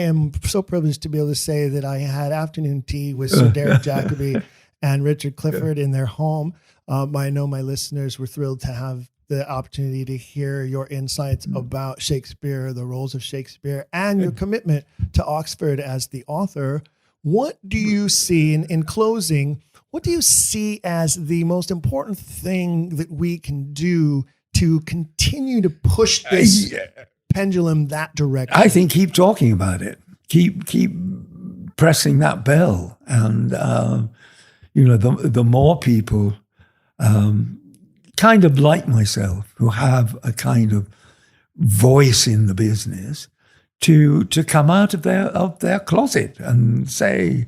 am so privileged to be able to say that I had afternoon tea with Sir Derek Jacobi and Richard Clifford in their home. I know my listeners were thrilled to have the opportunity to hear your insights about Shakespeare, the roles of Shakespeare, and your commitment to Oxford as the author. What do you see, in closing, what do you see as the most important thing that we can do to continue to push this pendulum that direction? I think keep talking about it. Keep pressing that bell. And, the more people kind of like myself who have a kind of voice in the business to come out of their closet and say,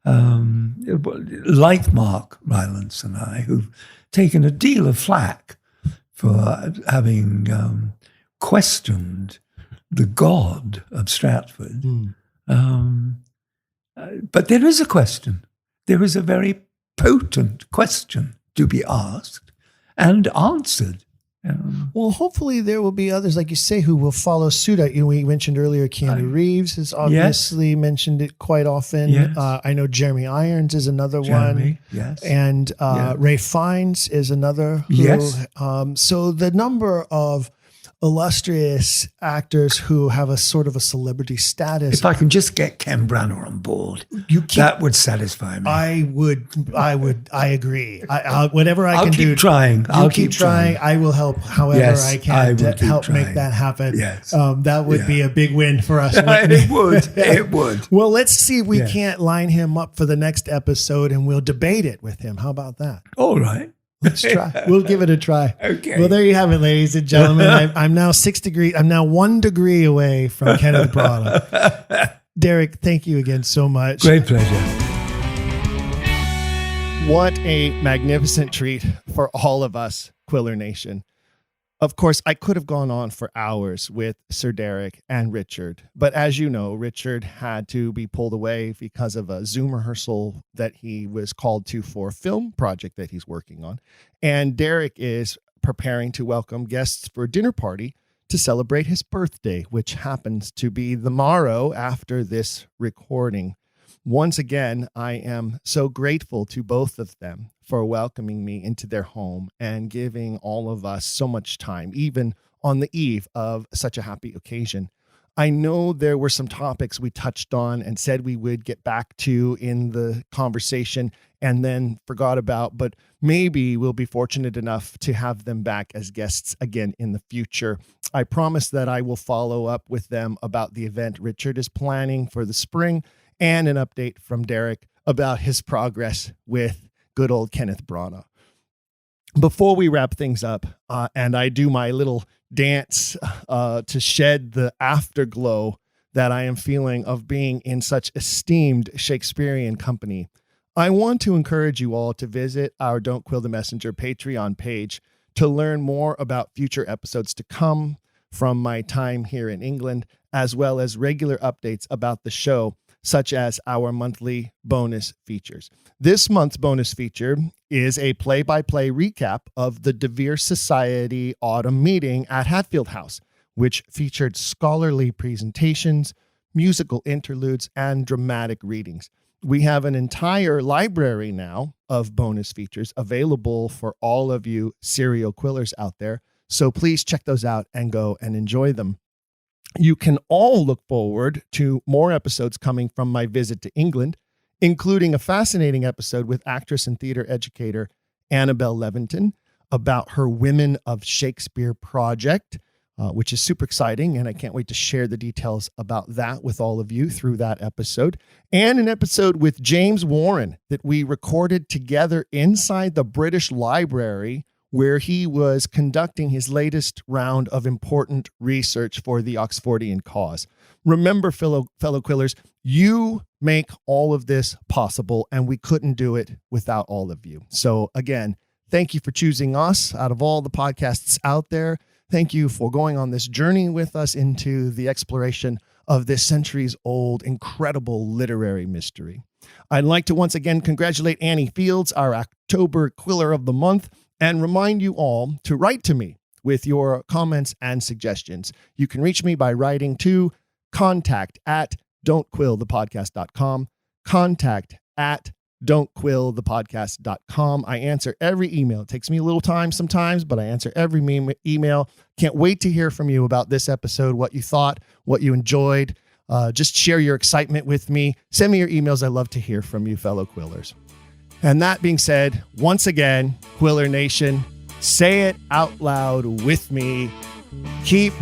like Mark Rylance and I, who've taken a deal of flack for having questioned the God of Stratford. But there is a question. There is a very potent question to be asked and answered. Well, hopefully there will be others, like you say, who will follow suit. We mentioned earlier Keanu Reeves has obviously mentioned it quite often. Yes. I know Jeremy Irons is another one. Yes. And Ray Fiennes is another. So the number of illustrious actors who have a sort of a celebrity status. If I can just get Ken Branagh on board, that would satisfy me. I agree. Whatever I can do. I'll keep trying. I will help however I can to help make that happen. Yes. That would be a big win for us. It would. It would. Well, let's see if we can't line him up for the next episode and we'll debate it with him. How about that? All right. Let's try. We'll give it a try. Okay. Well, there you have it, ladies and gentlemen. I'm now 6 degrees. I'm now 1 degree away from Kenneth Branagh. Derek, thank you again so much. Great pleasure. What a magnificent treat for all of us, Quiller Nation. Of course, I could have gone on for hours with Sir Derek and Richard, but as you know, Richard had to be pulled away because of a Zoom rehearsal that he was called to for a film project that he's working on. And Derek is preparing to welcome guests for a dinner party to celebrate his birthday, which happens to be the morrow after this recording. Once again, I am so grateful to both of them for welcoming me into their home and giving all of us so much time, even on the eve of such a happy occasion. I know there were some topics we touched on and said we would get back to in the conversation and then forgot about, but maybe we'll be fortunate enough to have them back as guests again in the future. I promise that I will follow up with them about the event Richard is planning for the spring and an update from Derek about his progress with good old Kenneth Branagh. Before we wrap things up, and I do my little dance to shed the afterglow that I am feeling of being in such esteemed Shakespearean company, I want to encourage you all to visit our Don't Quill the Messenger Patreon page to learn more about future episodes to come from my time here in England, as well as regular updates about the show, such as our monthly bonus features. This month's bonus feature is a play-by-play recap of the De Vere Society autumn meeting at Hatfield House, which featured scholarly presentations, musical interludes, and dramatic readings. We have an entire library now of bonus features available for all of you serial quillers out there, so please check those out and go and enjoy them. You can all look forward to more episodes coming from my visit to England, including a fascinating episode with actress and theater educator Annabelle Levinton about her Women of Shakespeare project, which is super exciting, and I can't wait to share the details about that with all of you through that episode, and an episode with James Warren that we recorded together inside the British Library, where he was conducting his latest round of important research for the Oxfordian cause. Remember, fellow quillers, you make all of this possible, and we couldn't do it without all of you. So again, thank you for choosing us out of all the podcasts out there. Thank you for going on this journey with us into the exploration of this centuries-old, incredible literary mystery. I'd like to once again congratulate Annie Fields, our October Quiller of the Month, and remind you all to write to me with your comments and suggestions. You can reach me by writing to contact@don'tquillthepodcast.com, contact@don'tquillthepodcast.com. I answer every email. It takes me a little time sometimes, but I answer every email. Can't wait to hear from you about this episode, what you thought, what you enjoyed. Just share your excitement with me. Send me your emails. I love to hear from you, fellow quillers. And that being said, once again, Quiller Nation, say it out loud with me. Keep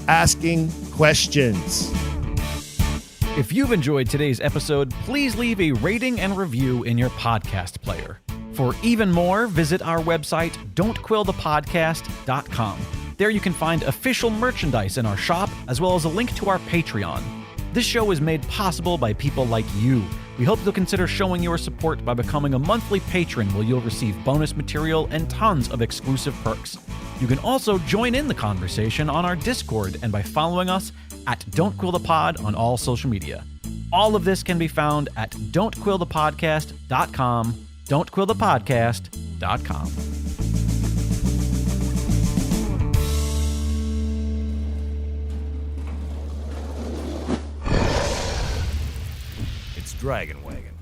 asking questions. If you've enjoyed today's episode, please leave a rating and review in your podcast player. For even more, visit our website, don'tquillthepodcast.com. There you can find official merchandise in our shop, as well as a link to our Patreon. This show is made possible by people like you. We hope you'll consider showing your support by becoming a monthly patron, where you'll receive bonus material and tons of exclusive perks. You can also join in the conversation on our Discord and by following us at Don't Quill the Pod on all social media. All of this can be found at don'tquillthepodcast.com, don'tquillthepodcast.com. Dragon Wagon.